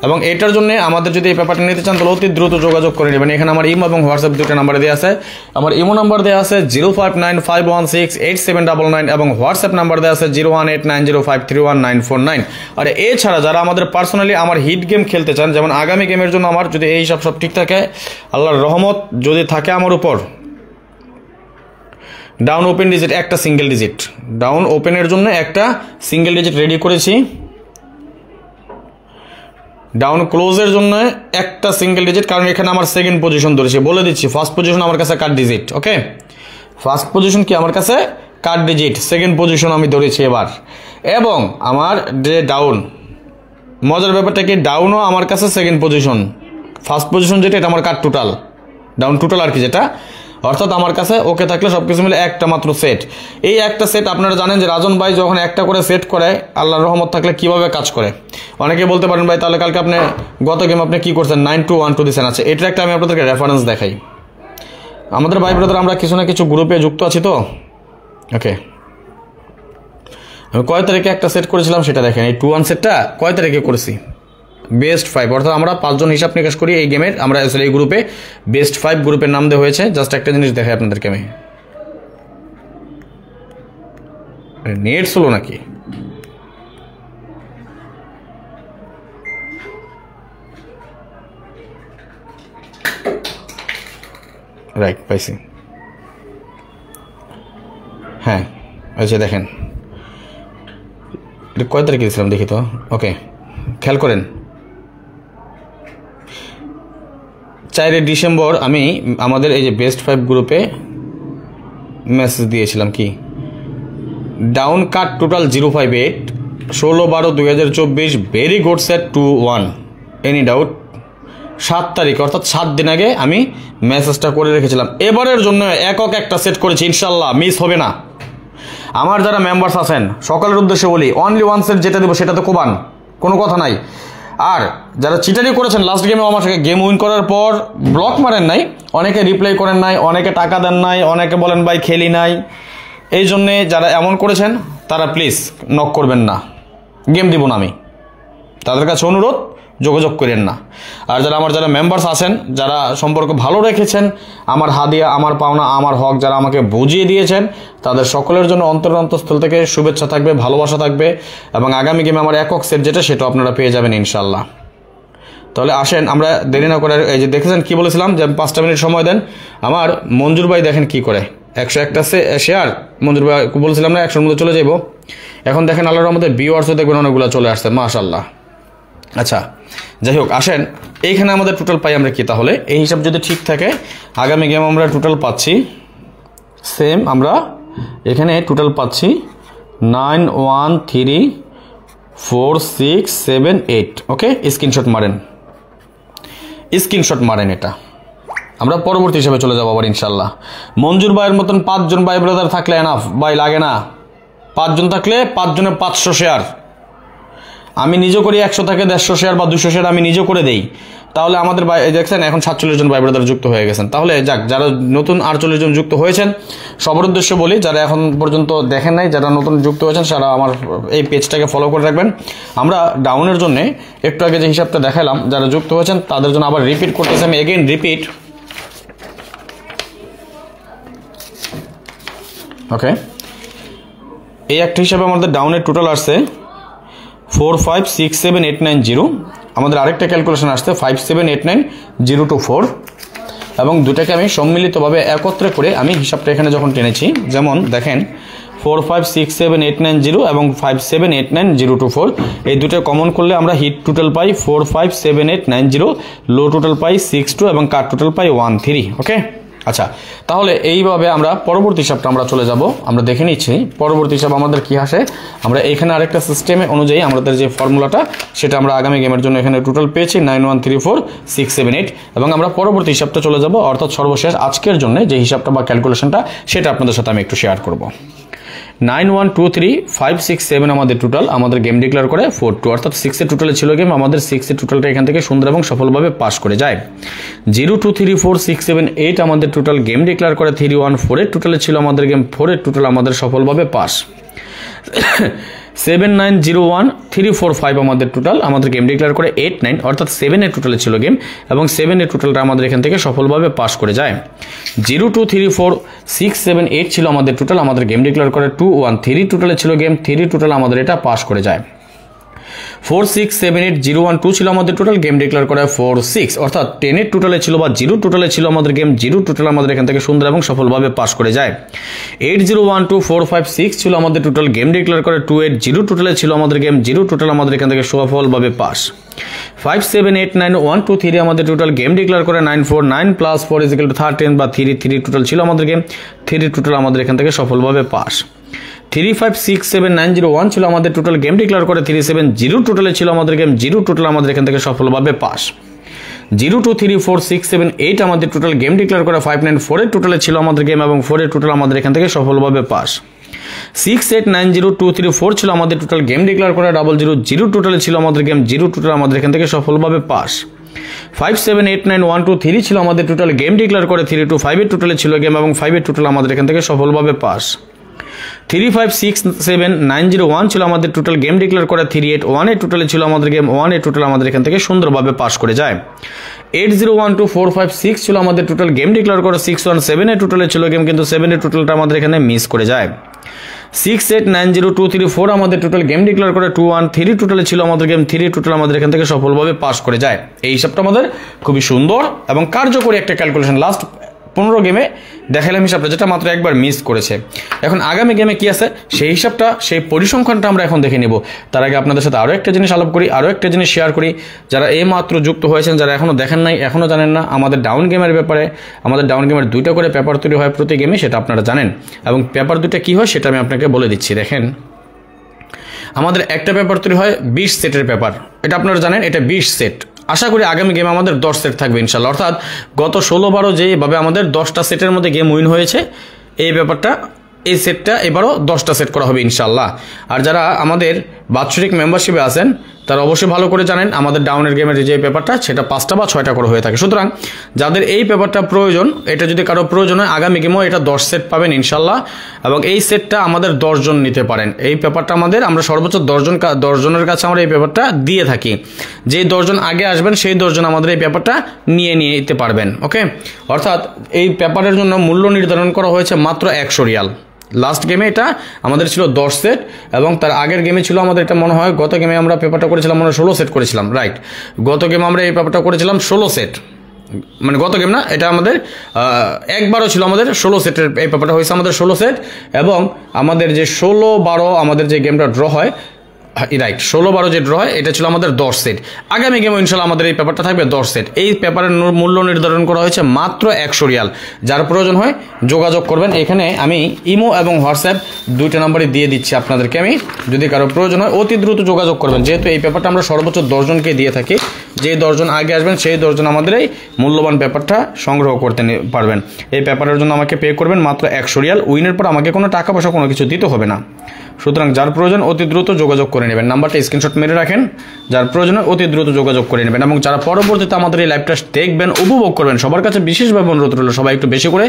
এবং এটার জন্য আমাদের যদি এই পেপারটা নিতে চান তাহলে অতি দ্রুত যোগাযোগ করে নেবেন। এখানে আমার ইমো এবং হোয়াটসঅ্যাপ দুটো নাম্বার দেওয়া আছে। আমার ইমো নাম্বার দেওয়া আছে 0595168799 এবং হোয়াটসঅ্যাপ নাম্বার দেওয়া আছে 01890531949। আর এছাড়া যারা আমাদের পার্সোনালি আমার হিট গেম খেলতে চান, যেমন আগামী গেমের জন্য আমার যদি এই সব ঠিক থাকে, আল্লাহর রহমত যদি থাকে আমার উপর, ডাউন ওপেন ডিজিট একটা সিঙ্গেল ডিজিট, ডাউন ওপেনের জন্য একটা সিঙ্গেল ডিজিট রেডি করেছি। ডাউন ক্লোজের জন্য একটা সিঙ্গেল ডিজিট, কারণ এখানে আমার সেকেন্ড পজিশন ধরেছি। বলে দিচ্ছি, ফার্স্ট পজিশন আমার কাছে কাট ডিজিট, ওকে। ফার্স্ট পজিশন কি আমার কাছে কাট ডিজিট, সেকেন্ড পজিশন আমি ধরেছি এবার। এবং আমার যে ডাউন, মজার ব্যাপারটা কি, ডাউনও আমার কাছে সেকেন্ড পজিশন, ফার্স্ট পজিশন যেটা এটা আমার কাট টোটাল, ডাউন টোটাল আর কি যেটা, অর্থাৎ আমার কাছে ওকে থাকলে সবকিছু মিলে একটা মাত্র সেট। এই একটা সেট আপনারা জানেন যে রাজন ভাই যখন একটা করে সেট করে আল্লাহর রহমত থাকলে কিভাবে কাজ করে। অনেকে বলতে পারেন ভাই তাহলে কালকে আপনি গত গেম আপনি কি করছেন 9212 দিয়েছেন। আছে এটার একটা আমি আপনাদেরকে রেফারেন্স দেখাই। আমাদের ভাই ব্রাদার আমরা কিছু না কিছু গ্রুপে যুক্ত আছি তো, ওকে। আমি কয় তারিখে একটা সেট করেছিলাম সেটা দেখেন। এই 2-1 সেটটা কয় তারিখে করেছি, বেস্ট 5, অর্থাৎ আমরা 5 জন হিসাব নিকাশ করি এই গেমের। আমরা আসলে এই গ্রুপে বেস্ট 5 গ্রুপের নাম দেওয়া হয়েছে। জাস্ট একটা জিনিস দেখাই আপনাদেরকে আমি, নেট স্লো নাকি, রাইট পাইছি, হ্যাঁ আচ্ছা দেখেন এটা কয় তারিখে দিয়েছিলাম দেখি তো, ওকে খেয়াল করেন। 4 ডিসেম্বর আমি আমাদের এই যে বেস্ট 5 গ্রুপে মেসেজ দিয়েছিলাম কি, ডাউন কাট total 058, 16/12/2024, very good set 2-1, any doubt. 7 তারিখ অর্থাৎ 7 দিন আগে আমি মেসেজটা করে রেখেছিলাম। এবারের জন্য একক একটা সেট করেছি, ইনশাল্লাহ মিস হবে না। আমার যারা মেম্বার্স আছেন সকলের উদ্দেশ্যে বলি, অনলি 1 সেট যেটা দেবো সেটা তো কোবান, কোনো কথা নাই। আর যারা চিটারি করেছেন লাস্ট গেমে আমার সাথে গেম উইন করার পর ব্লক মারেন নাই, অনেকে রিপ্লাই করেন নাই, অনেকে টাকা দেন নাই, অনেকে বলেন ভাই খেলি নাই, এই জন্যে যারা এমন করেছেন তারা প্লিজ নক করবেন না, গেম দিব না আমি। তাদের কাছে অনুরোধ, যোগাযোগ করেন না। আর যারা মেম্বার্স আছেন, যারা সম্পর্ক ভালো রেখেছেন, আমার হাদিয়া, আমার পাওনা, আমার হক যারা আমাকে বুঝিয়ে দিয়েছেন, তাদের সকলের জন্য অন্তরস্থল থেকে শুভেচ্ছা থাকবে, ভালোবাসা থাকবে। এবং আগামী গেমে আমার একক সেট যেটা সেটা আপনারা পেয়ে যাবেন ইনশাল্লাহ। তাহলে আসেন আমরা দেরি না করে, এই যে দেখেছেন কি বলেছিলাম যে 5টা মিনিট সময় দেন। আমার মঞ্জুর ভাই দেখেন কি করে, 101টা শেয়ার মঞ্জুর ভাই বলেছিলাম না 100-র মধ্যে চলে যাব। এখন দেখেন আল্লাহর রহমতে ভিউয়ার্সও দেখবেন অনেকগুলো চলে আসছে, মাশাআল্লাহ। আচ্ছা যাই হোক, আসেন এইখানে আমাদের টোটাল পাই আমরা কি, তাহলে এই হিসাব যদি ঠিক থাকে আগামী গেম আমরা টোটাল পাচ্ছি সেম, আমরা এখানে টোটাল পাচ্ছি 913467 ওকে। স্ক্রিনশট মারেন এটা। আমরা পরবর্তী হিসাবে চলে যাবো আবার ইনশাল্লাহ। মঞ্জুর ভাইয়ের মতন 5 জন ভাই ব্রাদার থাকলে এনাফ ভাই, লাগে না। 5 জন থাকলে 5 জনে 500 শেয়ার। আমি নিজে করি 100 থেকে 150 শেয়ার বা 200 শেয়ার আমি নিজে করে দেই, তাহলে আমাদের দেখছেন এখন 47 জন ভাই ব্রাদার যুক্ত হয়ে গেছেন। তাহলে যাক, যারা নতুন 48 জন যুক্ত হয়েছেন সবার উদ্দেশ্য বলি, যারা এখন পর্যন্ত দেখেন নাই, যারা নতুন যুক্ত হয়েছেন তারা আমার এই পেজটাকে ফলো করে রাখবেন। আমরা ডাউনের জন্য একটু আগে যে হিসাবটা দেখালাম, যারা যুক্ত হয়েছেন তাদের জন্য আবার রিপিট করতেছি আমি, এগেইন রিপিট। ওকে, এই একটা হিসাবে আমাদের ডাউনের টোটাল আসছে 4567890। আমাদের আরেকটা ক্যালকুলেশন আসছে 5789,024, এবং দুটাকে আমি সম্মিলিতভাবে একত্রে করে আমি হিসাবটা এখানে যখন টেনেছি, যেমন দেখেন 4567890 এবং 5789,024, এই দুটো কমন করলে আমরা হিট টোটাল পাই 4578990, লো টোটাল পাই 62 এবং কাট টোটাল পাই 13। ওকে, আচ্ছা, তাহলে এইভাবে আমরা পরবর্তী হিসাবটা আমরা চলে যাব, আমরা দেখে নিচ্ছি পরবর্তী হিসাব আমাদের কি আসে। আমরা এখানে আরেকটা সিস্টেমে অনুযায়ী আমাদের যে ফর্মুলাটা সেটা আমরা আগামী গেমের জন্য এখানে টোটাল পেয়েছি 9134678, এবং আমরা পরবর্তী হিসাবটা চলে যাব, অর্থাৎ সর্বশেষ আজকের জন্য যে হিসাবটা বা ক্যালকুলেশনটা সেটা আপনাদের সাথে আমি একটু শেয়ার করব। 9123,567 আমাদের টোটাল, আমাদের গেম ডিক্লেয়ার করে 42, অর্থাৎ 6 এর টোটালে ছিল গেম, আমাদের 6 এর টোটালটা এখান থেকে সুন্দর এবং সফলভাবে পাস করে যায়। 0234,678 আমাদের টোটাল গেম ডিক্লেয়ার করে 314 এর টোটালে ছিল আমাদের গেম, 4 এর টোটাল আমাদের সফলভাবে পাস। 7901,345 আমাদের টোটাল, আমাদের গেম ডিক্লেয়ার করে 89, অর্থাৎ 7 এর টোটালে ছিল গেম, এবং 7 এর টোটালটা আমাদের এখান থেকে সফলভাবে পাস করে যায়। 0234,678 ছিল আমাদের টোটাল, আমাদের গেম ডিক্লেয়ার করে 213 টোটালে ছিল গেম, 3 টোটাল আমাদের এটা পাস করে যায়। 4678,012 ছিল আমাদের টোটাল, গেম ডিক্লেয়ার করে 46, অর্থাৎ 10 এর টোটালে ছিল বা 0 টোটালে ছিল আমাদের গেম, 0 টোটাল আমাদের এখান থেকে সুন্দর এবং সফলভাবে পাস করে যায়। 8012,456 ছিল আমাদের টোটাল, গেম ডিক্লেয়ার করে 280 টোটালে ছিল আমাদের গেম, 0 টোটাল আমাদের এখান থেকে সফলভাবে পাস। 5789,123 আমাদের টোটাল, গেম ডিক্লেয়ার করে 949 প্লাস 4 = 13 বা 3 টোটাল ছিল আমাদের গেম, 3 টোটাল আমাদের এখান থেকে সফলভাবে পাস। 3567,901 ছিল আমাদের টোটাল, গেম ডিক্লেয়ার করে 370 টোটালে ছিল আমাদের গেম, 0 টোটাল আমাদের এখান থেকে সফলভাবে পাস। 0234,678 আমাদের টোটাল, গেম ডিক্লেয়ার করে 594 এর টোটালে ছিল আমাদের গেম, এবং 4 এর টোটাল আমাদের এখান থেকে সফলভাবে পাস। 6890,234 ছিল আমাদের টোটাল, গেম ডিক্লেয়ার করে 000 টোটালে ছিল আমাদের গেম, 0 টোটাল আমাদের এখান থেকে সফলভাবে পাস। 5789,123 ছিল আমাদের টোটাল, গেম ডিক্লেয়ার করে 325 এর টোটালে ছিল গেম, এবং 5 এর টোটাল আমাদের এখান থেকে সফলভাবে পাস। 3567,901 ছিল আমাদের টোটাল, গেম ডিক্লেয়ার করে 381 এর টোটালে ছিল আমাদের গেম, 1 এর টোটাল আমাদের এখান থেকে সুন্দরভাবে পাস করে যায়। 8012,456 ছিল আমাদের টোটাল, গেম ডিক্লেয়ার করে 617 এর টোটালে ছিল গেম, কিন্তু 7 এর টোটালটা আমাদের এখানে মিস করে যায়। 6890,234 আমাদের টোটাল, গেম ডিক্লেয়ার করে 213 টোটালে ছিল আমাদের গেম, 3 টোটাল আমাদের এখান থেকে সফলভাবে পাস করে যায়। এই হিসাবটা আমাদের খুবই সুন্দর এবং কার্যকরী একটা ক্যালকুলেশন। লাস্ট 15 গেমে দেখালাম হিসাবটা, যেটা মাত্র একবার মিস করেছে। এখন আগামী গেমে কি আছে সেই হিসাবটা, সেই পরিসংখ্যানটা আমরা এখন দেখে নেব। তার আগে আপনাদের সাথে আরও একটা জিনিস আলাপ করি, আরও একটা জিনিস শেয়ার করি। যারা এই মাত্র যুক্ত হয়েছেন, যারা এখনও দেখেন নাই, এখনও জানেন না আমাদের ডাউন গেমের ব্যাপারে, আমাদের ডাউন গেমের 2টা করে পেপার তৈরি হয় প্রতি গেমে, সেটা আপনারা জানেন। এবং পেপার 2টা কী হয় সেটা আমি আপনাকে বলে দিচ্ছি। দেখেন, আমাদের একটা পেপার তৈরি হয় 20 সেটের পেপার, এটা আপনারা জানেন, এটা 20 সেট। আশা করি আগামী গেমে আমাদের 10 সেট থাকবে ইনশাল্লাহ, অর্থাৎ গত 16-12 যেভাবে আমাদের 10টা সেটের মধ্যে গেম উইন হয়েছে, এই ব্যাপারটা এই সেটটা এবারও 10টা সেট করা হবে ইনশাল্লাহ। আর যারা আমাদের বাৎসরিক মেম্বারশিপে আছেন তারা অবশ্যই ভালো করে জানেন আমাদের ডাউনের গেমের যে পেপারটা সেটা 5টা বা 6টা করে হয়ে থাকে। সুতরাং যাদের এই পেপারটা প্রয়োজন, এটা যদি কারো প্রয়োজন হয় আগামী গেমেও এটা 10 সেট পাবেন ইনশাল্লাহ। এবং এই সেটটা আমাদের 10 জন নিতে পারেন। এই পেপারটা আমরা সর্বোচ্চ 10 জনের কাছে আমরা এই পেপারটা দিয়ে থাকি। যে 10 জন আগে আসবেন সেই 10 জন আমাদের এই পেপারটা নিতে পারবেন। ওকে, অর্থাৎ এই পেপারের জন্য মূল্য নির্ধারণ করা হয়েছে মাত্র 100 রিয়াল। লাস্ট গেমে এটা আমাদের ছিল 10 সেট, এবং তার আগের গেমে ছিল আমাদের, এটা মনে হয় গত গেমে আমরা পেপারটা করেছিলাম, আমরা 16 সেট করেছিলাম, রাইট। গত গেমে আমরা এই পেপারটা করেছিলাম 16 সেট, মানে গত গেম না, এটা আমাদের একবারও ছিল আমাদের 16 সেটের এই পেপারটা হয়েছে আমাদের 16 সেট। এবং আমাদের যে 16-12 আমাদের যে গেমটা ড্র হয়, রাইট, 16-12 যে ড্র হয় এটা ছিল আমাদের 10 সেট। আগামী গেমে ইনশাল্লাহ আমাদের এই পেপারটা থাকবে 10 সেট। এই পেপারের মূল্য নির্ধারণ করা হয়েছে মাত্র 100 রিয়াল। যার প্রয়োজন হয় যোগাযোগ করবেন। এখানে আমি ইমো এবং হোয়াটসঅ্যাপ 2টা নাম্বারই দিয়ে দিচ্ছি আপনাদেরকে আমি, যদি কারো প্রয়োজন হয় অতি দ্রুত যোগাযোগ করবেন। যেহেতু এই পেপারটা আমরা সর্বোচ্চ 10 জনকে দিয়ে থাকি, যে 10 জন আগে আসবেন সেই 10 জন আমাদের এই মূল্যবান পেপারটা সংগ্রহ করতে পারবেন। এই পেপারের জন্য আমাকে পে করবেন মাত্র 100 রিয়াল। উইনের পর আমাকে কোনো টাকা পয়সা কোনো কিছু দিতে হবে না। সুতরাং যার প্রয়োজন অতি দ্রুত যোগাযোগ করে করে নেবেন। নাম্বারটা স্ক্রিনশট মেরে রাখেন, যার প্রয়োজনে অতি দ্রুত যোগাযোগ করে নেবেন। এবং যারা পরবর্তীতে আমাদের এই লাইভটা দেখবেন, উপভোগ করবেন, সবার কাছে বিশেষভাবে অনুরোধ রইল সবাই একটু বেশি করে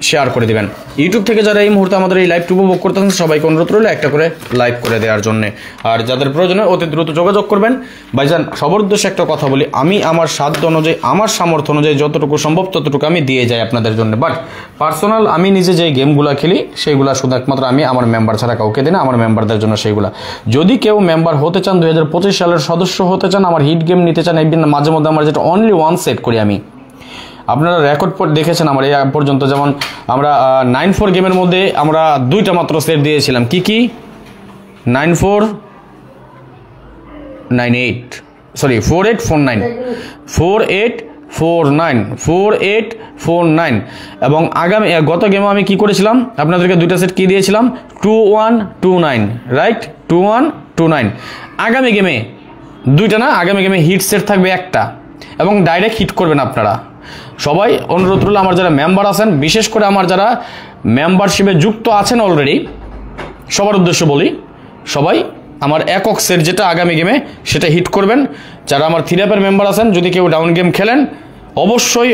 শেয়ার করে দিবেন। ইউটিউব থেকে যারা এই মুহূর্তে আমাদের এই লাইভটি উপভোগ করতেছেন সবাইকে অনুরোধ রইল একটা করে লাইক করে দেওয়ার জন্য। আর যাদের প্রয়োজনে অতি দ্রুত যোগাযোগ করবেন। ভাইজান সবার উদ্দেশ্যে একটা কথা বলি, আমি আমার সাধ্য অনুযায়ী, আমার সামর্থ্য অনুযায়ী যতটুকু সম্ভব ততটুকু আমি দিয়ে যাই আপনাদের জন্য। বাট পার্সোনাল আমি নিজে যে গেমগুলো খেলি সেইগুলো শুধু একমাত্র আমি আমার মেম্বার ছাড়া কাউকে দিই না, আমার মেম্বারদের জন্য সেইগুলো। যদি কেউ মেম্বার হতে চান, 2025 সালের সদস্য হতে চান, আমার হিট গেম নিতে চান, একদিন মাঝে মধ্যে আমার যেটা অনলি ওয়ান সেট করি আমি, আপনারা রেকর্ড দেখেছেন আমার এই পর্যন্ত। যেমন আমরা 9-4 গেমের মধ্যে আমরা 2টা মাত্র সেট দিয়েছিলাম। কি কি? 4849 এবং আগামী গত গেমে আমি কি করেছিলাম আপনাদেরকে 2টা সেট কি দিয়েছিলাম? 2129, রাইট? 2129। আগামী গেমে 2টা না, আগামী গেমে হিট সেট থাকবে 1টা এবং ডাইরেক্ট হিট করবেন আপনারা সবাই। অনুরোধ রইল আমার যারা মেম্বার আছেন, বিশেষ করে আমার যারা মেম্বারশিপে যুক্ত আছেন অলরেডি, সবার উদ্দেশ্য বলি, সবাই আমার একক সেট যেটা আগামী গেমে সেটা হিট করবেন। যারা আমার 3 অ্যাপের মেম্বার আছেন, যদি কেউ ডাউন গেম খেলেন অবশ্যই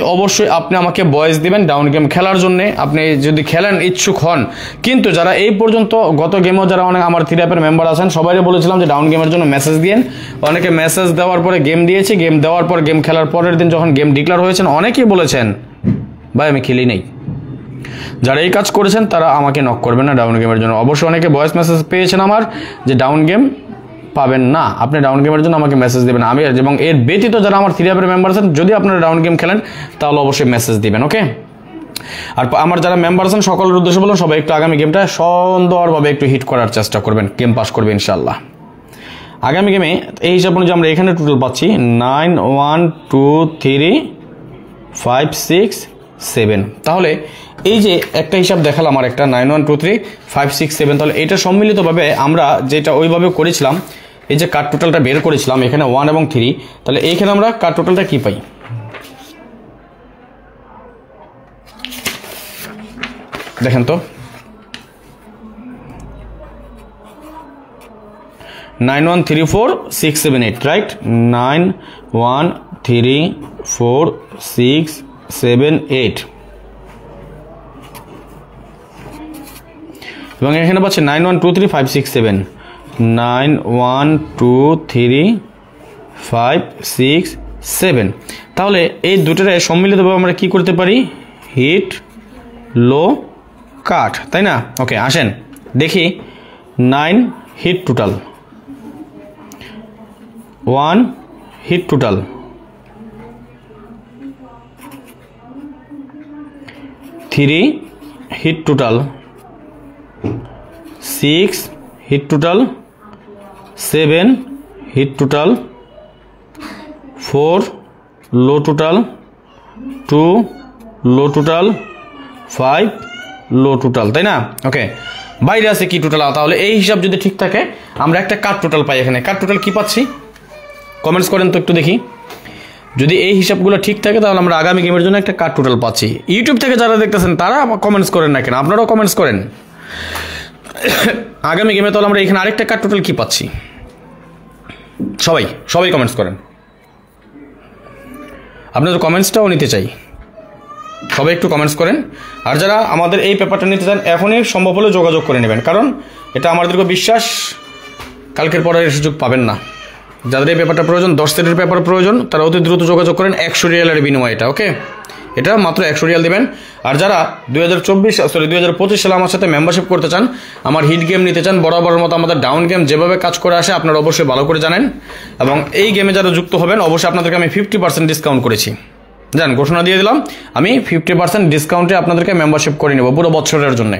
আপনি আমাকে ভয়েস দিবেন ডাউন গেম খেলার জন্য, আপনি যদি খেলেন ইচ্ছুক হন। কিন্তু যারা এই পর্যন্ত গত গেমেও যারা অনেক আমার 3 অ্যাপের মেম্বার আছেন সবাইকে বলেছিলাম যে ডাউন গেমের জন্য মেসেজ দিয়েন। অনেকে মেসেজ দেওয়ার পরে গেম দিয়েছি, গেম দেওয়ার পর গেম খেলার পরের দিন যখন গেম ডিক্লেয়ার হয়েছেন অনেকেই বলেছেন ভাই আমি খেলি নেই। যারা এই কাজ করেছেন তারা আমাকে নক করবেন না ডাউন গেমের জন্য। অবশ্যই অনেকে ভয়েস মেসেজ পেয়েছেন আমার যে ডাউন গেম পাবেন না, আপনি ডাউন গেমের জন্য আমাকে মেসেজ দেবেন। আমি এবং এর ব্যতীত যারা আমার 3 অ্যাপের মেম্বার আছেন, যদি আপনারা ডাউন গেম খেলেন তাহলে অবশ্যই মেসেজ দিবেন, ওকে? আর আমার যারা মেম্বার আছেন সকলের উদ্দেশ্য বলুন, সবাই একটু আগামী গেমটা সুন্দরভাবে একটু হিট করার চেষ্টা করবেন, গেম পাস করবে ইনশাল্লাহ। আগামী গেমে এই হিসাব অনুযায়ী আমরা এখানে টোটাল পাচ্ছি 9 1 2 3 5 6 7। তাহলে এই যে একটা হিসাব দেখালাম আর একটা 9 1 2 3 5 6 7, তাহলে এটা সম্মিলিতভাবে আমরা যেটা ওইভাবে করেছিলাম, এই যে কার্ড টোটালটা বের করেছিলাম এখানে 1 এবং 3, তাহলে এইখানে আমরা কার্ড টোটালটা কি পাই? দেখেন তো 9 1 3 4 6 7 8, রাইট? 9 1 3 4 6 7 8 এবং এখানে পাচ্ছি 9 1 2 3 5 6 7, 9 1 2 3 5 6 7। তাহলে এই দুটোরে সম্মিলিতভাবে আমরা কি করতে পারি? হিট লো কাট, তাই না? ওকে, আসেন দেখি 9 hit total, 1 hit total, 3 hit total, 6 hit total, 7 hit total, 4 low total, 2 low total, 5 low total, তাই না? ওকে, বাইরে আছে কি টোটাল? তাহলে এই হিসাব যদি ঠিক থাকে আমরা একটা কাট টোটাল পাই। এখানে কাট টোটাল কি পাচ্ছি? কমেন্টস করেন তো একটু দেখি। যদি এই হিসাবগুলো ঠিক থাকে তাহলে আমরা আগামী গেমের জন্য একটা কাট টোটাল পাচ্ছি। ইউটিউব থেকে যারা দেখতেছেন তারা কমেন্টস করেন না কেন? আপনারাও কমেন্টস করেন। আগামী গেমে তাহলে আমরা এখানে আরেকটা কাট টোটাল কি পাচ্ছি? সবাই কমেন্টস করেন, আপনাদের কমেন্টসটাও নিতে চাই। সবাই একটু কমেন্টস করেন। আর যারা আমাদের এই পেপারটা নিতে চান এখনই সম্ভব হলে যোগাযোগ করে নেবেন, কারণ এটা আমাদেরকে বিশ্বাস কালকের পরে এই সুযোগ পাবেন না। যাদের এই পেপারটা প্রয়োজন, 10 সেটের পেপার প্রয়োজন, তারা অতি দ্রুত যোগাযোগ করেন। 100 রিয়ালের বিনিময়ে এটা, ওকে? এটা মাত্র 100 রিয়াল দেবেন। আর যারা 2025 সালে আমার সাথে মেম্বারশিপ করতে চান, আমার হিট গেম নিতে চান, বরাবরের মতো আমাদের ডাউন গেম যেভাবে কাজ করে আসে আপনারা অবশ্যই ভালো করে জানেন। এবং এই গেমে যারা যুক্ত হবেন অবশ্যই আপনাদেরকে আমি 50% ডিসকাউন্ট করেছি। জান, ঘোষণা দিয়ে দিলাম আমি 50% ডিসকাউন্টে আপনাদেরকে মেম্বারশিপ করে নেব পুরো বছরের জন্য।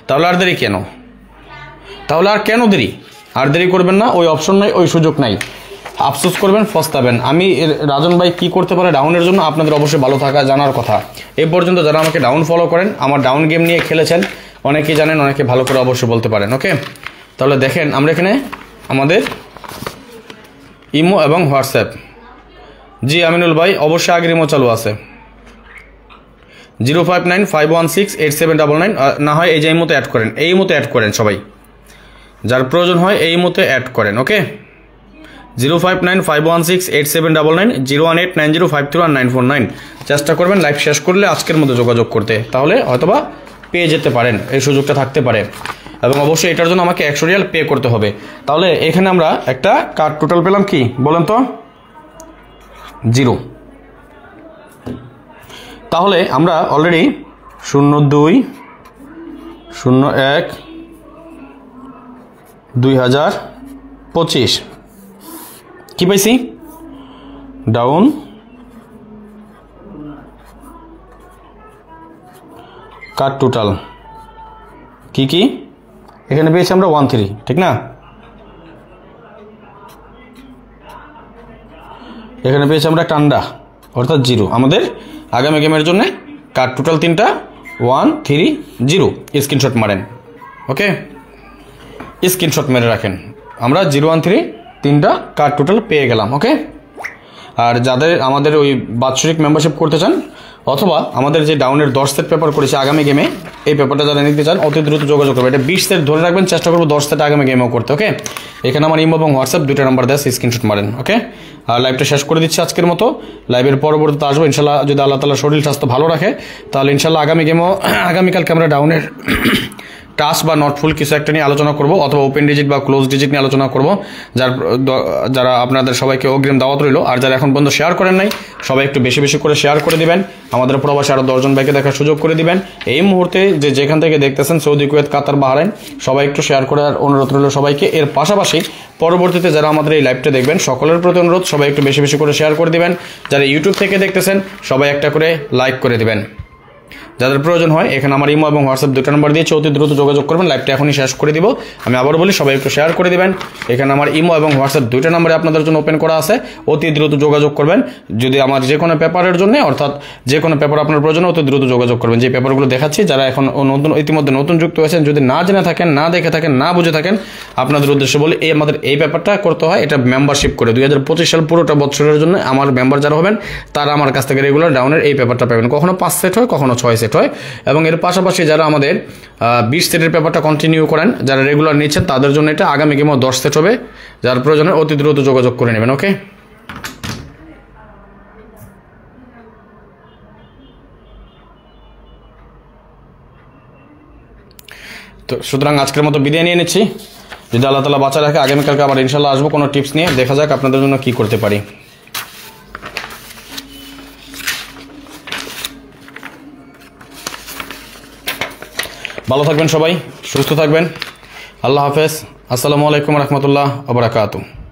তাহলে আর দেরি কেন? আর দেরি করবেন না। ওই অপশন নাই, ওই সুযোগ নাই। আফসোস করবেন, পস্তাবেন। আমি রাজন ভাই কি করতে পারে ডাউনের জন্য আপনাদের অবশ্যই ভালো থাকা জানার কথা। এই পর্যন্ত যারা আমাকে ডাউন ফলো করেন, আমার ডাউন গেম নিয়ে খেলেছেন, অনেকেই জানেন, অনেকে ভালো করে অবশ্যই বলতে পারেন, ওকে? তাহলে দেখেন আমরা এখানে আমাদের ইমো এবং হোয়াটসঅ্যাপ, জি আমিনুল ভাই অবশ্যই আগের ইমো চালু আছে, 05951687999, না হয় এই যে ইমোতে অ্যাড করেন, এই ইমোতে অ্যাড করেন সবাই। যার প্রয়োজন হয় এই মতে অ্যাড করেন। ওকে, 0595168799 01890531949 চেষ্টা করবেন লাইভ শেষ করলে আজকের মধ্যে যোগাযোগ করতে, তাহলে হয়তোবা পেয়ে যেতে পারেন, এই সুযোগটা থাকতে পারে। এবং অবশ্যই এটার জন্য আমাকে 100 রিয়াল পে করতে হবে। তাহলে এখানে আমরা একটা কার্ড টোটাল পেলাম কি বলেন তো, 0। তাহলে আমরা অলরেডি 02/01/2025 কি পাইছি, ডাউন কার্ড টোটাল কি কি এখানে পেয়েছি আমরা 13, ঠিক না? এখানে পেয়েছি আমরা টান্ডা অর্থাৎ 0। আমাদের আগামী গেমের জন্য কার্ড টোটাল 3টা 130 স্ক্রিনশট মারেন। ওকে, স্ক্রিনশট মেরে রাখেন, আমরা 013 3টা কার্ড টোটাল পেয়ে গেলাম। ওকে, আর যাদের আমাদের ওই বাৎসরিক মেম্বারশিপ করতে চান অথবা আমাদের যে ডাউনের 10 সেট পেপার করেছে আগামী গেমে, এই পেপারটা যারা নিতে চান অতি দ্রুত যোগাযোগ করবে। এটা 20 সেট ধরে রাখবেন, চেষ্টা করবো 10 সেট আগামী গেমেও করতে। ওকে, এখানে আমার ইমো এবং হোয়াটসঅ্যাপ 2টা নাম্বার দেয়, স্ক্রিনশট মারেন। ওকে, আর লাইভটা শেষ করে দিচ্ছি আজকের মতো। লাইভের পরবর্তীতে আসবো ইনশাল্লাহ, যদি আল্লাহ তাআলা শরীর স্বাস্থ্য ভালো রাখে, তাহলে ইনশাল্লাহ আগামী গেমও আগামীকালকে আমরা ডাউনের টাচ বা নট ফুল কিছু একটা নিয়ে আলোচনা করব, অথবা ওপেন ডিজিট বা ক্লোজ ডিজিট নিয়ে আলোচনা করব। যারা আপনাদের সবাইকে অগ্রিম দাওয়াত রইল। আর যারা এখন পর্যন্ত শেয়ার করেন নাই, সবাই একটু বেশি বেশি করে শেয়ার করে দিবেন, আমাদের প্রবাসী আরও 10 জন ভাইকে দেখার সুযোগ করে দিবেন। এই মুহূর্তে যেখান থেকে দেখতেছেন, সৌদি, কুয়েত, কাতার, বাহরাইন, সবাই একটু শেয়ার করার অনুরোধ রইল সবাইকে। এর পাশাপাশি পরবর্তীতে যারা আমাদের এই লাইভটা দেখবেন, সকলের প্রতি অনুরোধ, সবাই একটু বেশি বেশি করে শেয়ার করে দিবেন। যারা ইউটিউব থেকে দেখতেছেন, সবাই একটা করে লাইক করে দিবেন। যাদের প্রয়োজন হয় এখানে আমার ইমো এবং হোয়াটসঅ্যাপ 2টা নাম্বার দিয়েছে, অতি দ্রুত যোগাযোগ করবেন। লাইভটা এখনই শেষ করে দিব। আমি আবার বলি, সবাই একটু শেয়ার করে দিবেন। এখানে আমার ইমো এবং হোয়াটসঅ্যাপ 2টা নাম্বারে আপনাদের জন্য ওপেন করা আছে, অতি দ্রুত যোগাযোগ করবেন। যদি আমার যে কোনো পেপারের জন্য, অর্থাৎ যে কোনো পেপার আপনার প্রয়োজন, অতি দ্রুত যোগাযোগ করবেন। যে পেপারগুলো দেখাচ্ছি, যারা এখন ইতিমধ্যে নতুন যুক্ত হয়েছেন, যদি না জেনে থাকেন, না দেখে থাকেন, না বুঝে থাকেন, আপনাদের উদ্দেশ্যে বলি, আমাদের এই পেপারটা করতে হয়, এটা মেম্বারশিপ করে 2025 সাল পুরোটা বছরের জন্য আমার মেম্বার যারা হবেন, তারা আমার কাছ থেকে রেগুলার ডাউনের এই পেপারটা পাবেন। কখনো 5 সেট হয়, কখনো 6 সেট হয়। এবং এর পাশাপাশি যারা আমাদের 20 সেটের পেপারটা কন্টিনিউ করেন, যারা রেগুলার নিচ্ছেন, তাদের জন্য এটা আগামী গেমও 10 সেট হবে। যার প্রয়োজনে অতি দ্রুত যোগাযোগ করে নেবেন। ওকে, তো সুতরাং আজকের মতো বিদায় নিয়ে নিচ্ছি। যদি আল্লাহ তাআলা বাঁচা রাখে, আগামীকালকে আবার ইনশাল্লাহ আসবো কোনো টিপস নিয়ে। দেখা যাক আপনাদের জন্য কি করতে পারি। ভালো থাকবেন সবাই, সুস্থ থাকবেন। আল্লাহ হাফেজ। আসসালামু আলাইকুম রহমতুল্লাহ ওয়া বারাকাতুহু।